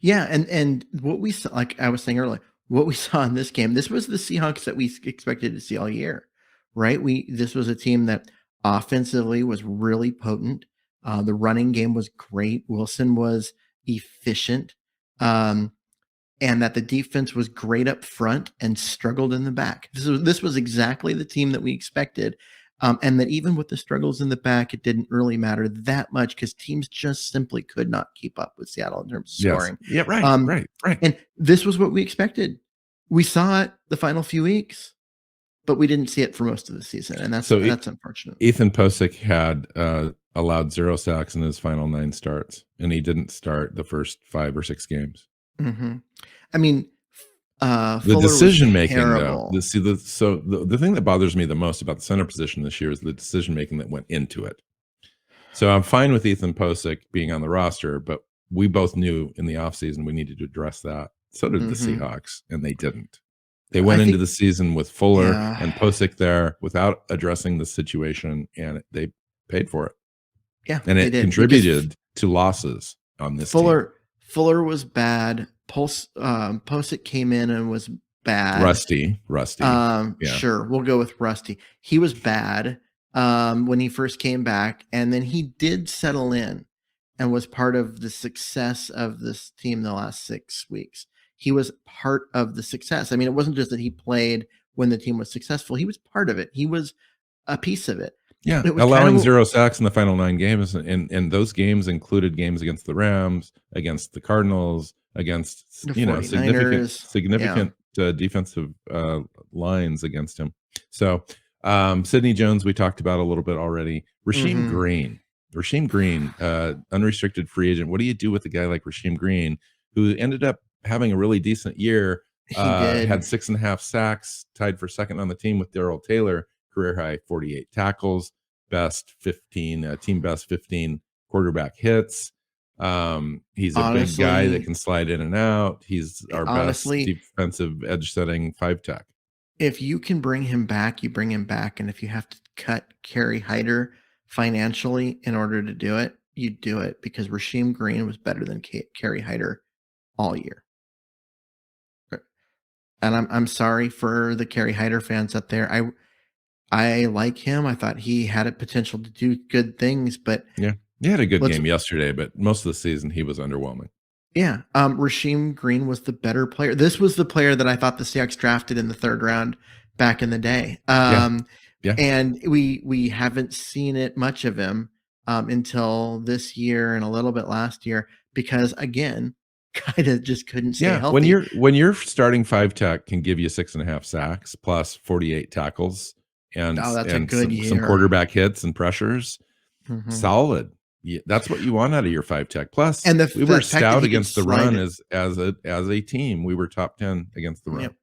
Speaker 2: Yeah, and what we saw, like I was saying earlier, what we saw in this game, this was the Seahawks that we expected to see all year, right? This was a team that offensively was really potent. The running game was great. Wilson was efficient. And that the defense was great up front and struggled in the back. This was exactly the team that we expected. And that even with the struggles in the back, it didn't really matter that much because teams just simply could not keep up with Seattle in terms of scoring.
Speaker 1: Yeah, right.
Speaker 2: And this was what we expected. We saw it the final few weeks, but we didn't see it for most of the season, and that's unfortunate.
Speaker 1: Ethan Posik had allowed 0 sacks in his final 9 starts, and he didn't start the first 5 or 6 games.
Speaker 2: Mm-hmm. I mean,
Speaker 1: the decision making, though. The thing that bothers me the most about the center position this year is the decision making that went into it. So I'm fine with Ethan Posik being on the roster, but we both knew in the offseason we needed to address that. So did the Seahawks, and they didn't. They went into the season with Fuller and Posik there without addressing the situation, and they paid for it.
Speaker 2: Yeah,
Speaker 1: and it contributed to losses on this team.
Speaker 2: Fuller was bad. Posik came in and was bad.
Speaker 1: Rusty.
Speaker 2: Sure, we'll go with Rusty. He was bad when he first came back, and then he did settle in and was part of the success of this team the last 6 weeks. He was part of the success. I mean, it wasn't just that he played when the team was successful. He was part of it. He was a piece of it.
Speaker 1: Yeah, allowing 0 sacks in the final 9 games, and those games included games against the Rams, against the Cardinals, against significant defensive lines against him. So Sidney Jones, we talked about a little bit already. Rasheem Green, unrestricted free agent. What do you do with a guy like Rasheem Green, who ended up having a really decent year? Had 6.5 sacks, tied for second on the team with Darrell Taylor, career high 48 tackles, team best 15 quarterback hits. He's a big guy that can slide in and out. He's our best defensive edge setting 5 tech.
Speaker 2: If you can bring him back, you bring him back. And if you have to cut Kerry Hyder financially in order to do it, you do it, because Rasheem Green was better than Kerry Hyder all year. And I'm sorry for the Kerry Hyder fans out there. I like him. I thought he had a potential to do good things, but
Speaker 1: yeah, he had a good game yesterday, but most of the season he was underwhelming.
Speaker 2: Yeah. Rasheem Green was the better player. This was the player that I thought the Seahawks drafted in the 3rd round back in the day. And we haven't seen it much of him until this year and a little bit last year, because again, kind of just couldn't stay healthy.
Speaker 1: When your starting 5 tech can give you 6.5 sacks plus 48 tackles and some quarterback hits and pressures, solid. Yeah, that's what you want out of your 5 tech. Plus, we were stout against the run as a team. We were top 10 against the run.
Speaker 2: Yep.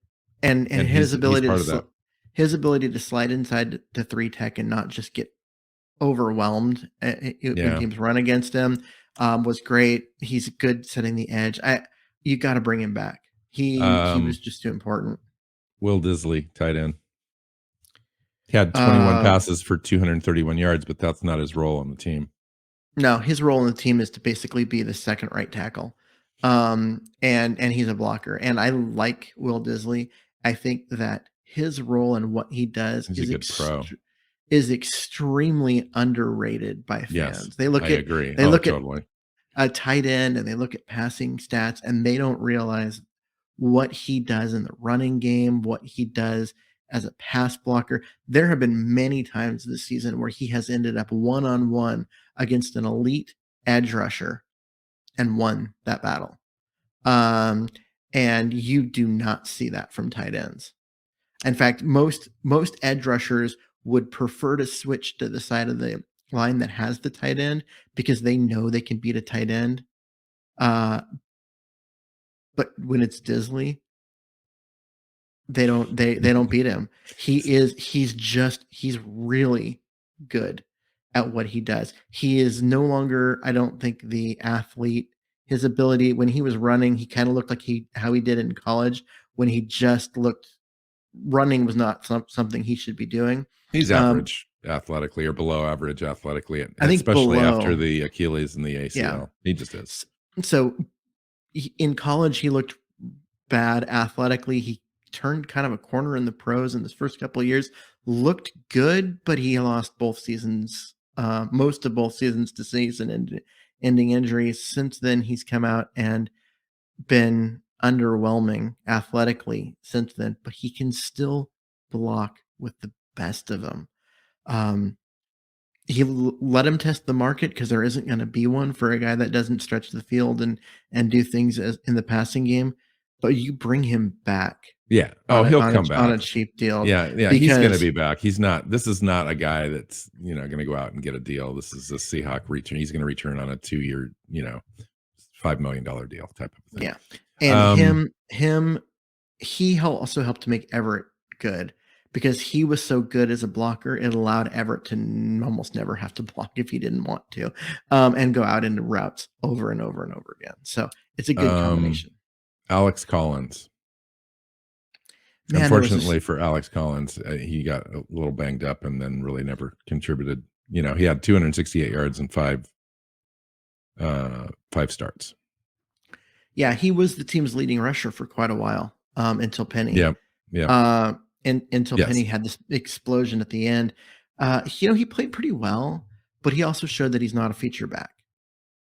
Speaker 2: And his ability to slide inside to 3 tech and not just get overwhelmed when teams run against him was great. He's good setting the edge. You got to bring him back. He was just too important.
Speaker 1: Will Disley, tight end. He had 21 passes for 231 yards, but that's not his role on the team.
Speaker 2: No, his role in the team is to basically be the second right tackle. And he's a blocker. And I like Will Disley. I think that his role and what he does is extremely underrated by fans.
Speaker 1: Yes,
Speaker 2: they look
Speaker 1: I agree.
Speaker 2: They look totally. At a tight end and they look at passing stats, and they don't realize what he does in the running game, what he does as a pass blocker. There have been many times this season where he has ended up one-on-one against an elite edge rusher and won that battle. And you do not see that from tight ends. In fact, most edge rushers would prefer to switch to the side of the line that has the tight end because they know they can beat a tight end. But when it's Disley, they don't beat him. He's really good at what he does. He is no longer, I don't think, the athlete. His ability when he was running, he kind of looked like how he did in college when he just looked running was not something he should be doing.
Speaker 1: He's average athletically or below average athletically,
Speaker 2: I think
Speaker 1: especially after the Achilles and the ACL.
Speaker 2: Yeah.
Speaker 1: He just is.
Speaker 2: So in college, he looked bad athletically. He turned kind of a corner in the pros in his first couple of years, looked good, but he lost both seasons, most of both seasons to season-ending injuries. Since then, he's come out and been underwhelming athletically since then, but he can still block with the best of them. He let him test the market because there isn't going to be one for a guy that doesn't stretch the field and do things as in the passing game. But you bring him back.
Speaker 1: Yeah. Oh, he'll come back
Speaker 2: on a cheap deal.
Speaker 1: Yeah. He's going to be back. This is not a guy that's, going to go out and get a deal. This is a Seahawk return. He's going to return on a 2-year, $5 million deal type of thing.
Speaker 2: Yeah. And he also helped to make Everett good because he was so good as a blocker. It allowed Everett to almost never have to block if he didn't want to, and go out into routes over and over and over again. So it's a good combination.
Speaker 1: Alex Collins. Man, unfortunately for Alex Collins, he got a little banged up and then really never contributed. He had 268 yards and five starts.
Speaker 2: Yeah, he was the team's leading rusher for quite a while, until Penny.
Speaker 1: Yeah.
Speaker 2: Until Penny had this explosion at the end. He played pretty well, but he also showed that he's not a feature back.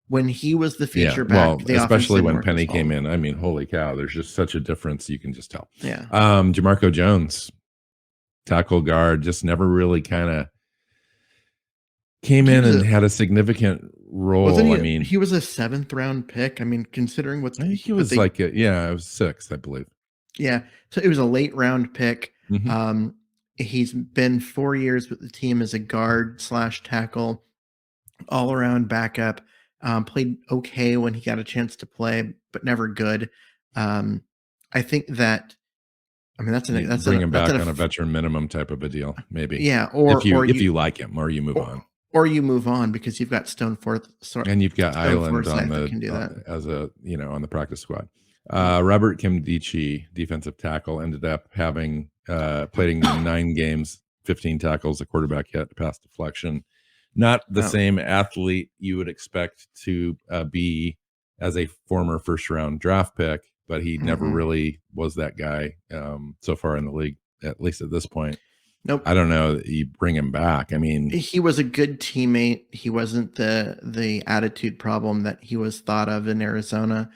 Speaker 2: When he was the feature back,
Speaker 1: especially when Penny came in, I mean, holy cow, there's just such a difference. You can just tell.
Speaker 2: Yeah.
Speaker 1: Jamarco Jones, tackle guard, just never really kind of came in and had a significant role.
Speaker 2: He was a 7th round pick. I mean, considering what
Speaker 1: he was it was 6th, I believe.
Speaker 2: Yeah. So it was a late round pick.
Speaker 1: Mm-hmm.
Speaker 2: He's been 4 years with the team as a guard / tackle, all around backup. Played okay when he got a chance to play, but never good. I think that, that's
Speaker 1: bring him back on a veteran minimum type of a deal, maybe.
Speaker 2: Yeah. Or
Speaker 1: if you like him, or you move on.
Speaker 2: Or you move on because you've got
Speaker 1: and you've got Island on on the practice squad. Robert Kimdichie, defensive tackle, ended up having playing 9 games, 15 tackles, a quarterback hit, pass deflection. Not the same athlete you would expect to be as a former first-round draft pick, but he never really was that guy so far in the league, at least at this point.
Speaker 2: Nope.
Speaker 1: I don't know that you bring him back. I mean,
Speaker 2: he was a good teammate. He wasn't the attitude problem that he was thought of in Arizona.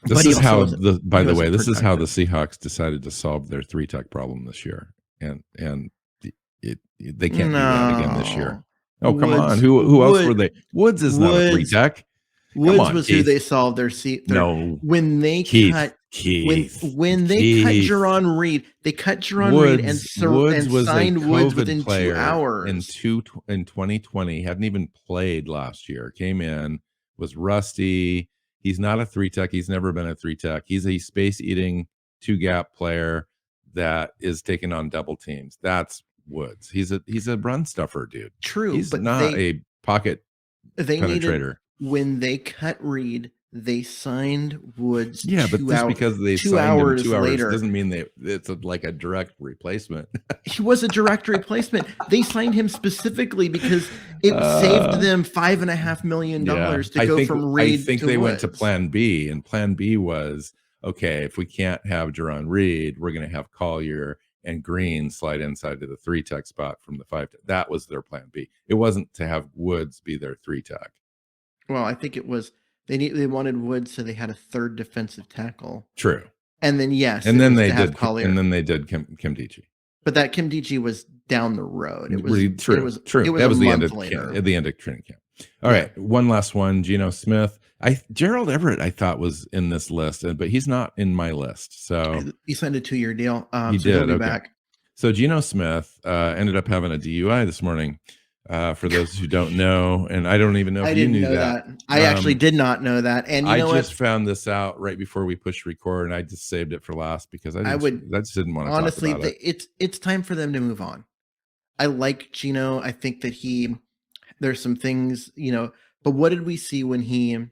Speaker 1: This is how by the way, this is how the Seahawks decided to solve their 3-tech problem this year, and they can't do that again this year. Oh, come on. Who else were they? Woods is not a 3-tech.
Speaker 2: Woods was Keith. Who they solved their seat.
Speaker 1: No.
Speaker 2: When they cut Jerron Reed, they cut Jerron Reed and signed Woods within 2 hours.
Speaker 1: In 2020, hadn't even played last year. Came in, was rusty. He's not a 3-tech. He's never been a 3-tech. He's a space-eating 2-gap player that is taking on double teams. That's Woods. He's a run stuffer, dude.
Speaker 2: True,
Speaker 1: he's but not a pocket penetrator.
Speaker 2: When they cut Reed, they signed Woods.
Speaker 1: Yeah, but just because they signed him 2 hours later doesn't mean it's like a direct replacement.
Speaker 2: He was a direct replacement. They signed him specifically because it saved them $5.5 million to go from Reed.
Speaker 1: I think
Speaker 2: to
Speaker 1: they
Speaker 2: Woods.
Speaker 1: went to Plan B, and Plan B was okay. If we can't have Jerron Reed, we're going to have Collier and Green slide inside to the 3-tech spot from the 5-tech. That was their Plan B. It wasn't to have Woods be their 3-tech.
Speaker 2: Well, I think it was they wanted Woods, so they had a 3rd defensive tackle.
Speaker 1: True.
Speaker 2: And then
Speaker 1: and then they did Kimdichie.
Speaker 2: But that Kimdichie was down the road. It was
Speaker 1: true.
Speaker 2: It was
Speaker 1: true.
Speaker 2: It was
Speaker 1: that was the end of training camp. All right, one last one. Geno Smith. Gerald Everett, I thought was in this list, but he's not in my list. So
Speaker 2: he signed a 2-year deal.
Speaker 1: He did.
Speaker 2: He'll be
Speaker 1: okay.
Speaker 2: back.
Speaker 1: So Geno Smith ended up having a DUI this morning. For those who don't know, and I don't even know if you knew that.
Speaker 2: I actually did not know that. And
Speaker 1: I just found this out right before we pushed record, and I just saved it for last because I just didn't want to
Speaker 2: honestly
Speaker 1: talk about it.
Speaker 2: It's time for them to move on. I like Geno. I think that there's some things, but what did we see when he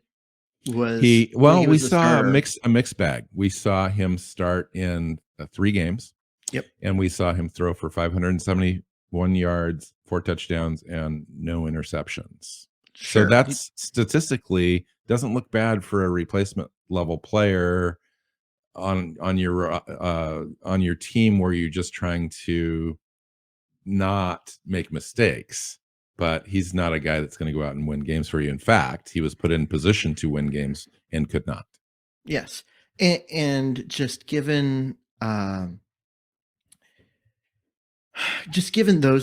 Speaker 2: was
Speaker 1: we saw a mixed bag. We saw him start in 3 games.
Speaker 2: Yep.
Speaker 1: And we saw him throw for 571 yards, 4 touchdowns, and no interceptions. Sure. So that's statistically doesn't look bad for a replacement level player on your team where you're just trying to not make mistakes. But he's not a guy that's going to go out and win games for you. In fact, he was put in position to win games and could not.
Speaker 2: Yes. And just given those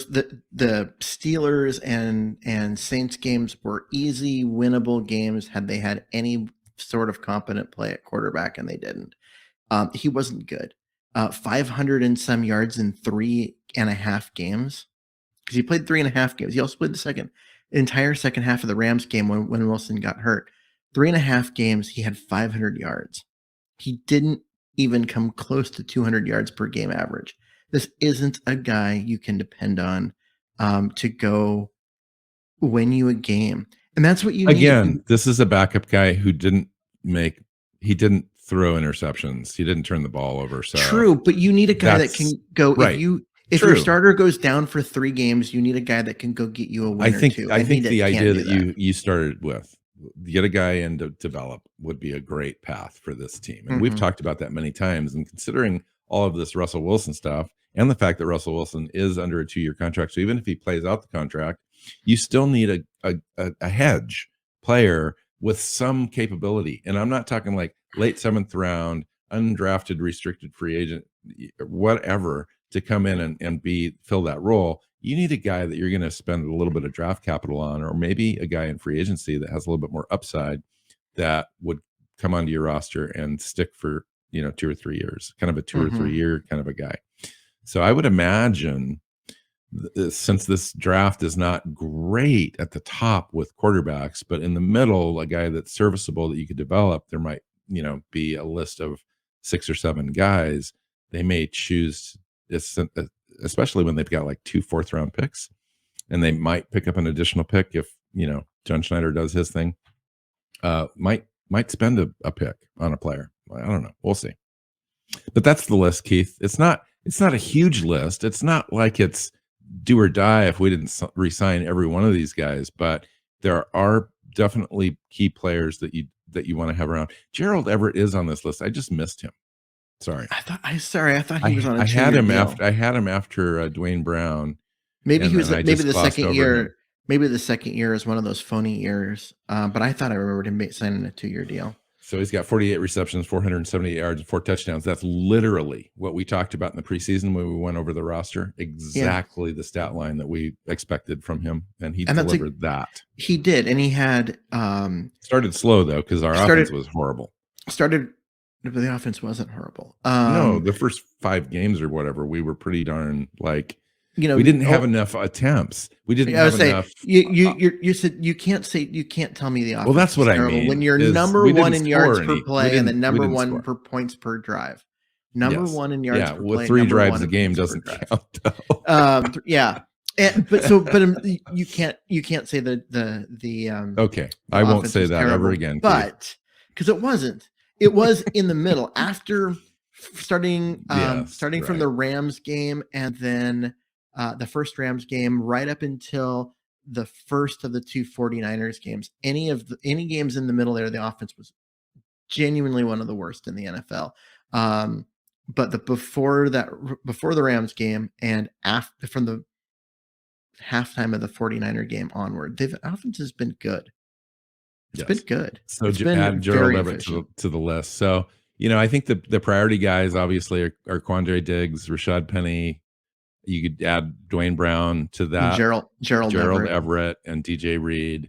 Speaker 2: the Steelers and Saints games were easy, winnable games had they had any sort of competent play at quarterback, and they didn't. He wasn't good. 500 and some yards in 3.5 games. Because he played 3.5 games. He also played the entire second half of the Rams game when Wilson got hurt. 3.5 games, he had 500 yards. He didn't even come close to 200 yards per game average. This isn't a guy you can depend on to go win you a game. And that's what you need.
Speaker 1: Again, this is a backup guy who didn't throw interceptions. He didn't turn the ball over. So
Speaker 2: true, but you need a guy that can go
Speaker 1: right.
Speaker 2: If your starter goes down for 3 games, you need a guy that can go get you a win or two.
Speaker 1: I think the idea that you started with, get a guy in to develop, would be a great path for this team. And we've talked about that many times. And considering all of this Russell Wilson stuff and the fact that Russell Wilson is under a 2-year contract, so even if he plays out the contract, you still need a hedge player with some capability. And I'm not talking like late 7th round, undrafted, restricted free agent, whatever, to come in and fill that role. You need a guy that you're going to spend a little bit of draft capital on, or maybe a guy in free agency that has a little bit more upside that would come onto your roster and stick for 2 or 3 years, kind of a 2 or 3 year kind of a guy. So I would imagine, since this draft is not great at the top with quarterbacks, but in the middle, a guy that's serviceable that you could develop, there might be a list of 6 or 7 guys. They may choose, especially when they've got like 2 4th-round picks, and they might pick up an additional pick if John Schneider does his thing. Might spend a pick on a player. I don't know. We'll see. But that's the list, Keith. It's not a huge list. It's not like it's do or die if we didn't re-sign every one of these guys. But there are definitely key players that you want to have around. Gerald Everett is on this list. I just missed him. Sorry. I thought he was on a 2-year deal. I had him after Dwayne Brown.
Speaker 2: Maybe he was. Maybe the second year. Maybe the second year is one of those phony years. But I thought I remembered him signing a 2-year deal.
Speaker 1: So he's got 48 receptions, 478 yards, and 4 touchdowns. That's literally what we talked about in the preseason when we went over the roster. Exactly the stat line that we expected from him, and he delivered that.
Speaker 2: He did, and he had
Speaker 1: started slow though because our offense was horrible.
Speaker 2: But the offense wasn't horrible.
Speaker 1: No, the first 5 games or whatever, we were pretty darn we didn't have enough attempts. We didn't have enough.
Speaker 2: You said you can't tell me the offense.
Speaker 1: Well, that's what I mean.
Speaker 2: When you're number 1 in yards per play and then number 1 per points per drive. Number 1 in yards per play.
Speaker 1: With 3 drives a game doesn't count
Speaker 2: though. Yeah. But you can't say the
Speaker 1: okay. I won't say that terrible, ever again.
Speaker 2: But because it was in the middle after starting from the Rams game and then the first Rams game right up until the first of the 2 49ers games. Any games in the middle there, the offense was genuinely one of the worst in the NFL. But before the Rams game and from the halftime of the 49er game onward, the offense has been good. It's been good.
Speaker 1: So add Gerald Everett to the list. So, I think the priority guys obviously are Quandre Diggs, Rashad Penny. You could add Dwayne Brown to that.
Speaker 2: Gerald
Speaker 1: Everett and DJ Reed.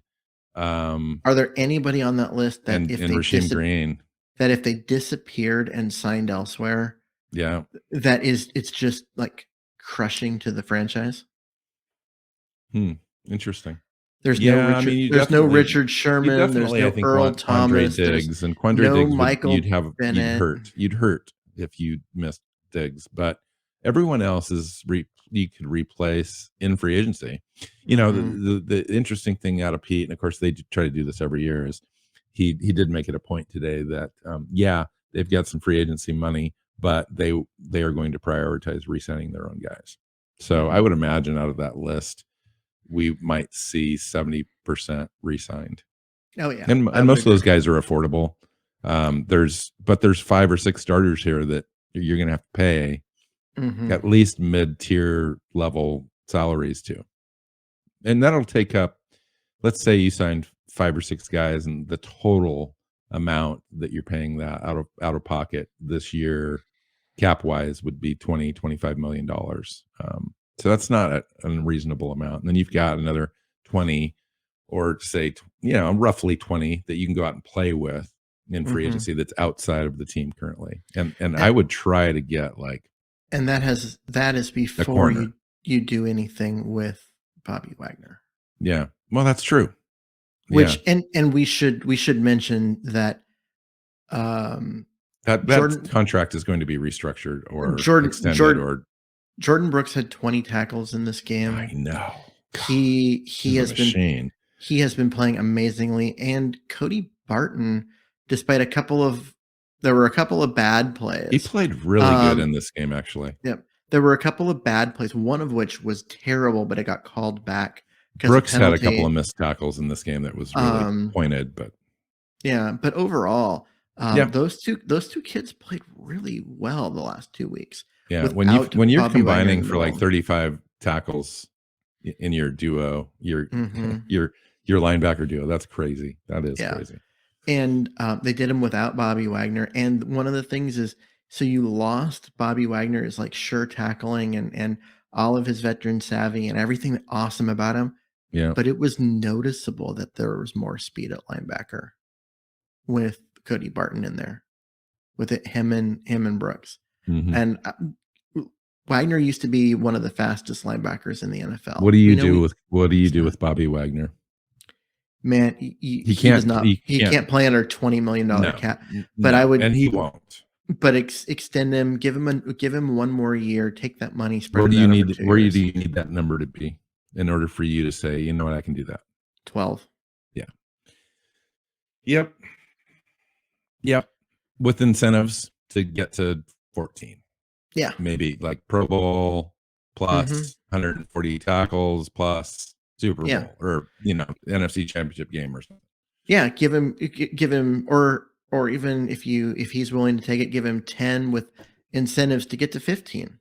Speaker 2: Are there anybody on that list that if
Speaker 1: Rasheem Green,
Speaker 2: that if they disappeared and signed elsewhere, it's just like crushing to the franchise?
Speaker 1: Interesting.
Speaker 2: There's no Richard Sherman. There's no Earl Thomas.
Speaker 1: Diggs and Quandre Diggs.
Speaker 2: Michael
Speaker 1: Bennett. You'd hurt if you missed Diggs, but everyone else you could replace in free agency. The interesting thing out of Pete, and of course they try to do this every year, is he did make it a point today that they've got some free agency money, but they are going to prioritize re-signing their own guys. So I would imagine out of that list, we might see 70% re-signed.
Speaker 2: Oh yeah,
Speaker 1: and most of those guys are affordable. There's 5 or 6 starters here that you're going to have to pay at least mid-tier level salaries to, and that'll take up. Let's say you signed 5 or 6 guys, and the total amount that you're paying that out of pocket this year, cap wise, would be $20-25 million. So that's not an unreasonable amount. And then you've got another 20, or say, roughly 20 that you can go out and play with in free agency that's outside of the team currently. And I would try to get
Speaker 2: and that is before you do anything with Bobby Wagner.
Speaker 1: Yeah. Well, that's true.
Speaker 2: Which and we should mention that
Speaker 1: that contract is going to be restructured or extended.
Speaker 2: Jordan Brooks had 20 tackles in this game.
Speaker 1: I know.
Speaker 2: He has been playing amazingly, and Cody Barton, despite there were a couple of bad plays.
Speaker 1: He played really good in this game, actually.
Speaker 2: Yep. There were a couple of bad plays, one of which was terrible, but it got called back.
Speaker 1: Brooks had a couple of missed tackles in this game that was really pointed, but
Speaker 2: but overall, those two kids played really well the last 2 weeks.
Speaker 1: Yeah, when you're combining for 35 tackles in your duo, your linebacker duo, that's crazy. That is crazy.
Speaker 2: And they did him without Bobby Wagner. And one of the things is, so you lost Bobby Wagner is sure tackling and all of his veteran savvy and everything awesome about him.
Speaker 1: Yeah.
Speaker 2: But it was noticeable that there was more speed at linebacker with Cody Barton in there, with him and Brooks. And Wagner used to be one of the fastest linebackers in the NFL.
Speaker 1: What do you do with Bobby Wagner?
Speaker 2: Man, he can't play under $20 million cap. But I would,
Speaker 1: and he won't.
Speaker 2: But extend him, give him one more year, take that money, spread.
Speaker 1: Where do you need that number to be in order for you to say, you know what, I can do that?
Speaker 2: 12.
Speaker 1: Yeah. Yep. With incentives to get to 14.
Speaker 2: Yeah.
Speaker 1: Maybe Pro Bowl plus 140 tackles plus Super Bowl or NFC Championship game or something.
Speaker 2: Yeah, give him or even if he's willing to take it, give him 10 with incentives to get to 15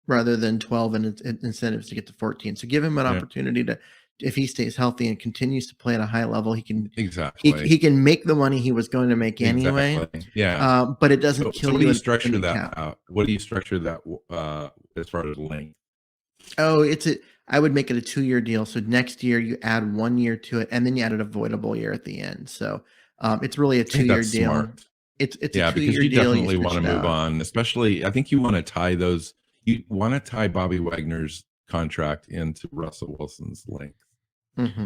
Speaker 2: rather than 12 and incentives to get to 14. So give him an opportunity to, if he stays healthy and continues to play at a high level, he can he can make the money he was going to make anyway.
Speaker 1: Exactly. Yeah.
Speaker 2: But it doesn't kill you.
Speaker 1: What do you structure that out? What do you structure that as far as length?
Speaker 2: Oh, I would make it a 2-year deal. So next year you add 1 year to it, and then you add an avoidable year at the end. So it's really a 2-year deal.
Speaker 1: Smart.
Speaker 2: It's a 2-year deal.
Speaker 1: Because you definitely want to move on. Especially, I think you want to tie those. You want to tie Bobby Wagner's contract into Russell Wilson's length.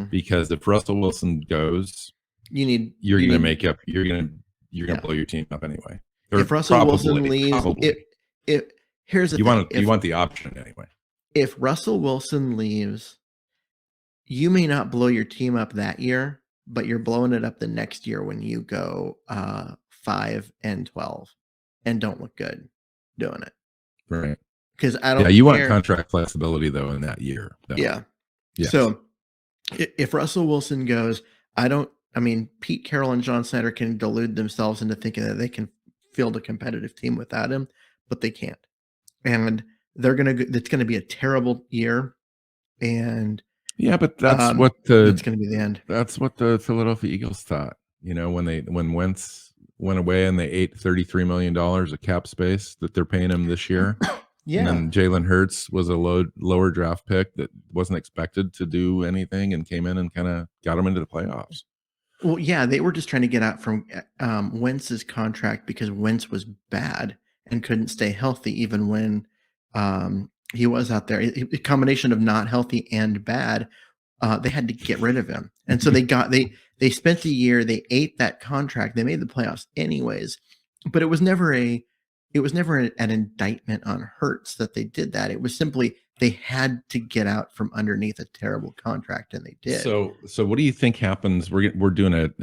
Speaker 1: Because if Russell Wilson goes, you're going to blow your team up anyway.
Speaker 2: If Russell Wilson leaves, here's the thing.
Speaker 1: You want the option anyway.
Speaker 2: If Russell Wilson leaves, you may not blow your team up that year, but you're blowing it up the next year when you go 5-12 and don't look good doing it.
Speaker 1: Right.
Speaker 2: Because I don't.
Speaker 1: Yeah, you want contract flexibility though in that year. Though.
Speaker 2: Yeah.
Speaker 1: Yes.
Speaker 2: So if Russell Wilson goes, Pete Carroll and John Snyder can delude themselves into thinking that they can field a competitive team without him, but they can't. And it's going to be a terrible year. And
Speaker 1: but that's
Speaker 2: it's going to be the end.
Speaker 1: That's what the Philadelphia Eagles thought, when Wentz went away and they ate $33 million of cap space that they're paying him this year.
Speaker 2: Yeah.
Speaker 1: And then Jalen Hurts was a lower draft pick that wasn't expected to do anything and came in and kind of got him into the playoffs.
Speaker 2: Well, yeah, they were just trying to get out from Wentz's contract because Wentz was bad and couldn't stay healthy even when he was out there. A combination of not healthy and bad, they had to get rid of him. And so they spent a year, they ate that contract, they made the playoffs anyways, but it was never an indictment on Hurts that they did that. It was simply they had to get out from underneath a terrible contract, and they did.
Speaker 1: So what do you think happens? We're doing and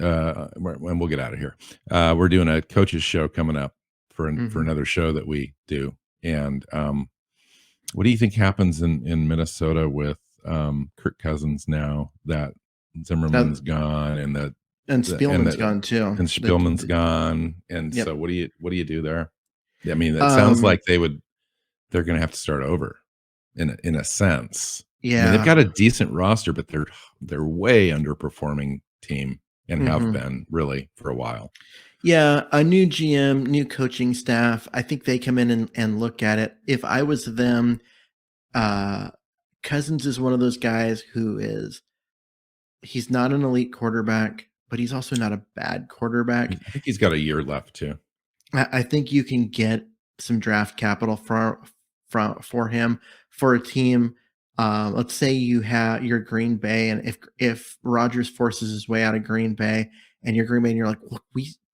Speaker 1: we'll get out of here. We're doing a coaches show coming up for another show that we do. And what do you think happens in Minnesota with Kirk Cousins now that Zimmerman's gone
Speaker 2: and Spielman's gone too,
Speaker 1: and Spielman's gone? And so what do you do there? I mean, it sounds like they're going to have to start over in a sense.
Speaker 2: Yeah,
Speaker 1: I mean, they've got a decent roster, but they're way underperforming team and have been really for a while.
Speaker 2: Yeah, a new GM, new coaching staff. I think they come in and look at it. If I was them, Cousins is one of those guys he's not an elite quarterback, but he's also not a bad quarterback.
Speaker 1: I think he's got a year left too.
Speaker 2: I think you can get some draft capital for him for a team. Let's say you're Green Bay, and if Rodgers forces his way out of Green Bay, and you're Green Bay, and you're like, look,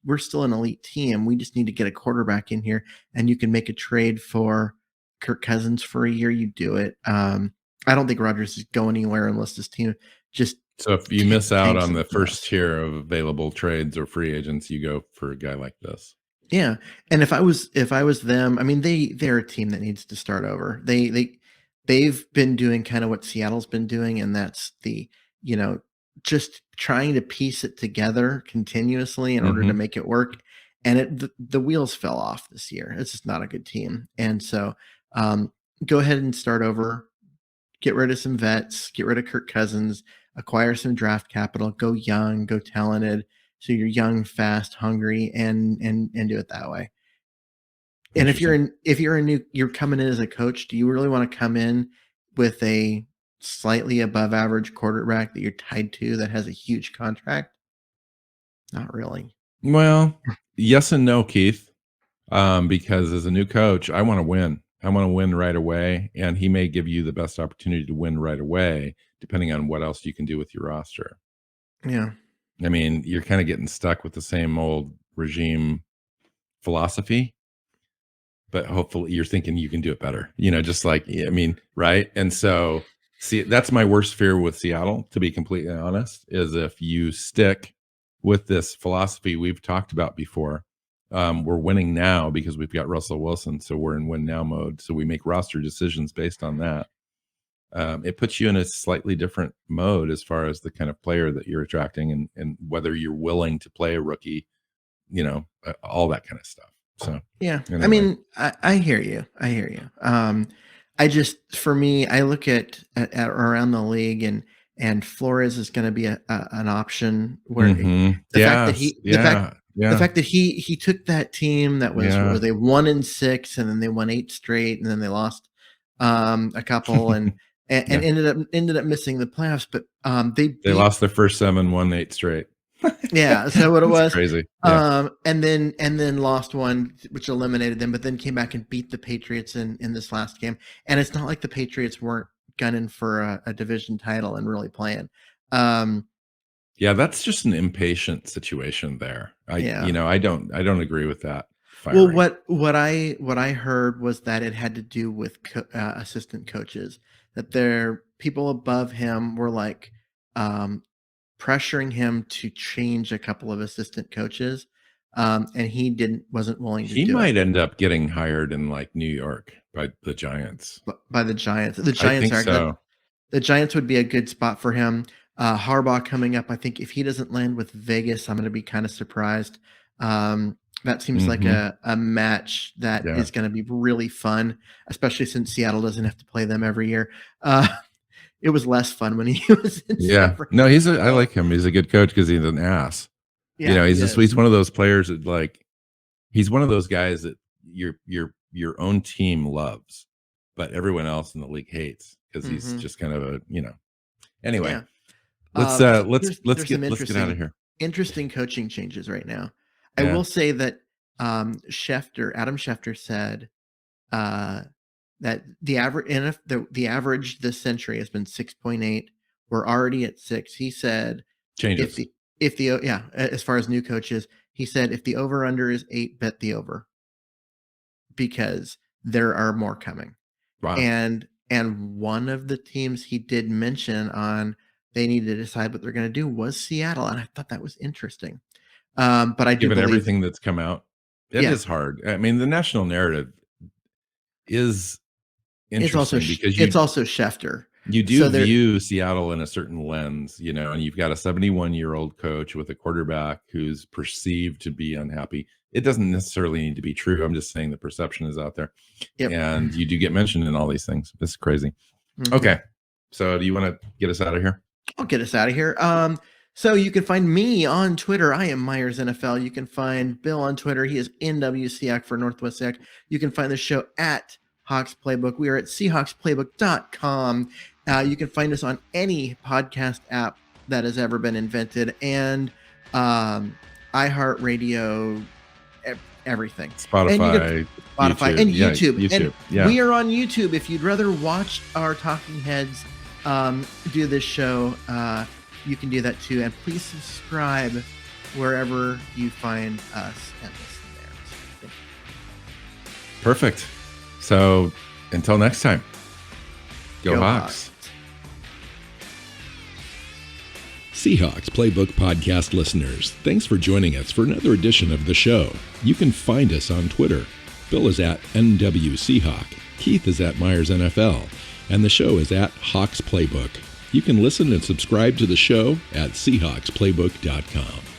Speaker 2: we're still an elite team. We just need to get a quarterback in here, and you can make a trade for Kirk Cousins for a year. You do it. I don't think Rodgers is going anywhere unless this team just.
Speaker 1: So if you miss out on the first tier of available trades or free agents, you go for a guy like this.
Speaker 2: Yeah, and if I was them, I mean, they're a team that needs to start over. They've been doing kind of what Seattle's been doing, and that's just trying to piece it together continuously in order to make it work. And the wheels fell off this year. It's just not a good team. And so go ahead and start over, get rid of some vets, get rid of Kirk Cousins, acquire some draft capital, go young, go talented. So you're young, fast, hungry, and do it that way. And if you're coming in as a coach, do you really want to come in with a slightly above average quarterback that you're tied to that has a huge contract? Not really.
Speaker 1: Well, yes and no, Keith. Because as a new coach, I want to win. I want to win right away, and he may give you the best opportunity to win right away, depending on what else you can do with your roster.
Speaker 2: Yeah.
Speaker 1: I mean, you're kind of getting stuck with the same old regime philosophy, but hopefully you're thinking you can do it better, just like, I mean, right. And so see, that's my worst fear with Seattle, to be completely honest, is if you stick with this philosophy we've talked about before. We're winning now because we've got Russell Wilson. So we're in win now mode. So we make roster decisions based on that. It puts you in a slightly different mode as far as the kind of player that you're attracting and whether you're willing to play a rookie, all that kind of stuff. So,
Speaker 2: yeah, anyway. I mean, I hear you. For me, I look at around the league and Flores is going to be an option where the fact that he took that team that was where they 1-6 and then they won 8 straight and then they lost a couple and ended up missing the playoffs, but they
Speaker 1: lost their first 7, won 8 straight.
Speaker 2: Yeah, so what it was
Speaker 1: crazy.
Speaker 2: Yeah. And then lost one, which eliminated them, but then came back and beat the Patriots in this last game. And it's not like the Patriots weren't gunning for a division title and really playing.
Speaker 1: Yeah, that's just an impatient situation there. I don't agree with that. Firing.
Speaker 2: Well, what I heard was that it had to do with assistant coaches, that their people above him were like pressuring him to change a couple of assistant coaches, and he wasn't willing to.
Speaker 1: He might end up getting hired in like New York by the Giants.
Speaker 2: By the Giants, the Giants are good. The Giants would be a good spot for him. Harbaugh coming up. I think if he doesn't land with Vegas, I'm going to be kind of surprised. That seems like a match that is going to be really fun, especially since Seattle doesn't have to play them every year. It was less fun when he was in Seattle.
Speaker 1: No, I like him. He's a good coach because he's an ass. Yeah, he's one of those players that he's one of those guys that your own team loves, but everyone else in the league hates because he's just kind of Anyway, let's get out of here.
Speaker 2: Interesting coaching changes right now. I will say that Adam Schefter said that the average this century has been 6.8. We're already at 6. He said
Speaker 1: changes.
Speaker 2: As far as new coaches, he said if the over under is 8, bet the over because there are more coming.
Speaker 1: Wow.
Speaker 2: And one of the teams he did mention on they need to decide what they're going to do was Seattle, and I thought that was interesting. But I do
Speaker 1: given everything that's come out, It is hard. I mean, the national narrative is interesting because
Speaker 2: it's also Schefter.
Speaker 1: You do view Seattle in a certain lens, and you've got a 71-year-old coach with a quarterback who's perceived to be unhappy. It doesn't necessarily need to be true. I'm just saying the perception is out there. Yep. And you do get mentioned in all these things. This is crazy. Mm-hmm. Okay. So do you want to get us out of here?
Speaker 2: I'll get us out of here. So you can find me on Twitter. I am Myers NFL. You can find Bill on Twitter. He is NWSeahawks for Northwest Seahawks. You can find the show at Hawks Playbook. We are at SeahawksPlaybook.com. You can find us on any podcast app that has ever been invented, and iHeartRadio, everything.
Speaker 1: Spotify,
Speaker 2: and YouTube. And we are on YouTube. If you'd rather watch our talking heads do this show, you can do that too. And please subscribe wherever you find us and listen there.
Speaker 1: Perfect. So until next time, go Hawks.
Speaker 3: Seahawks Playbook Podcast listeners, thanks for joining us for another edition of the show. You can find us on Twitter. Bill is at NWSeahawk, Keith is at Myers NFL, and the show is at Hawks Playbook. You can listen and subscribe to the show at SeahawksPlaybook.com.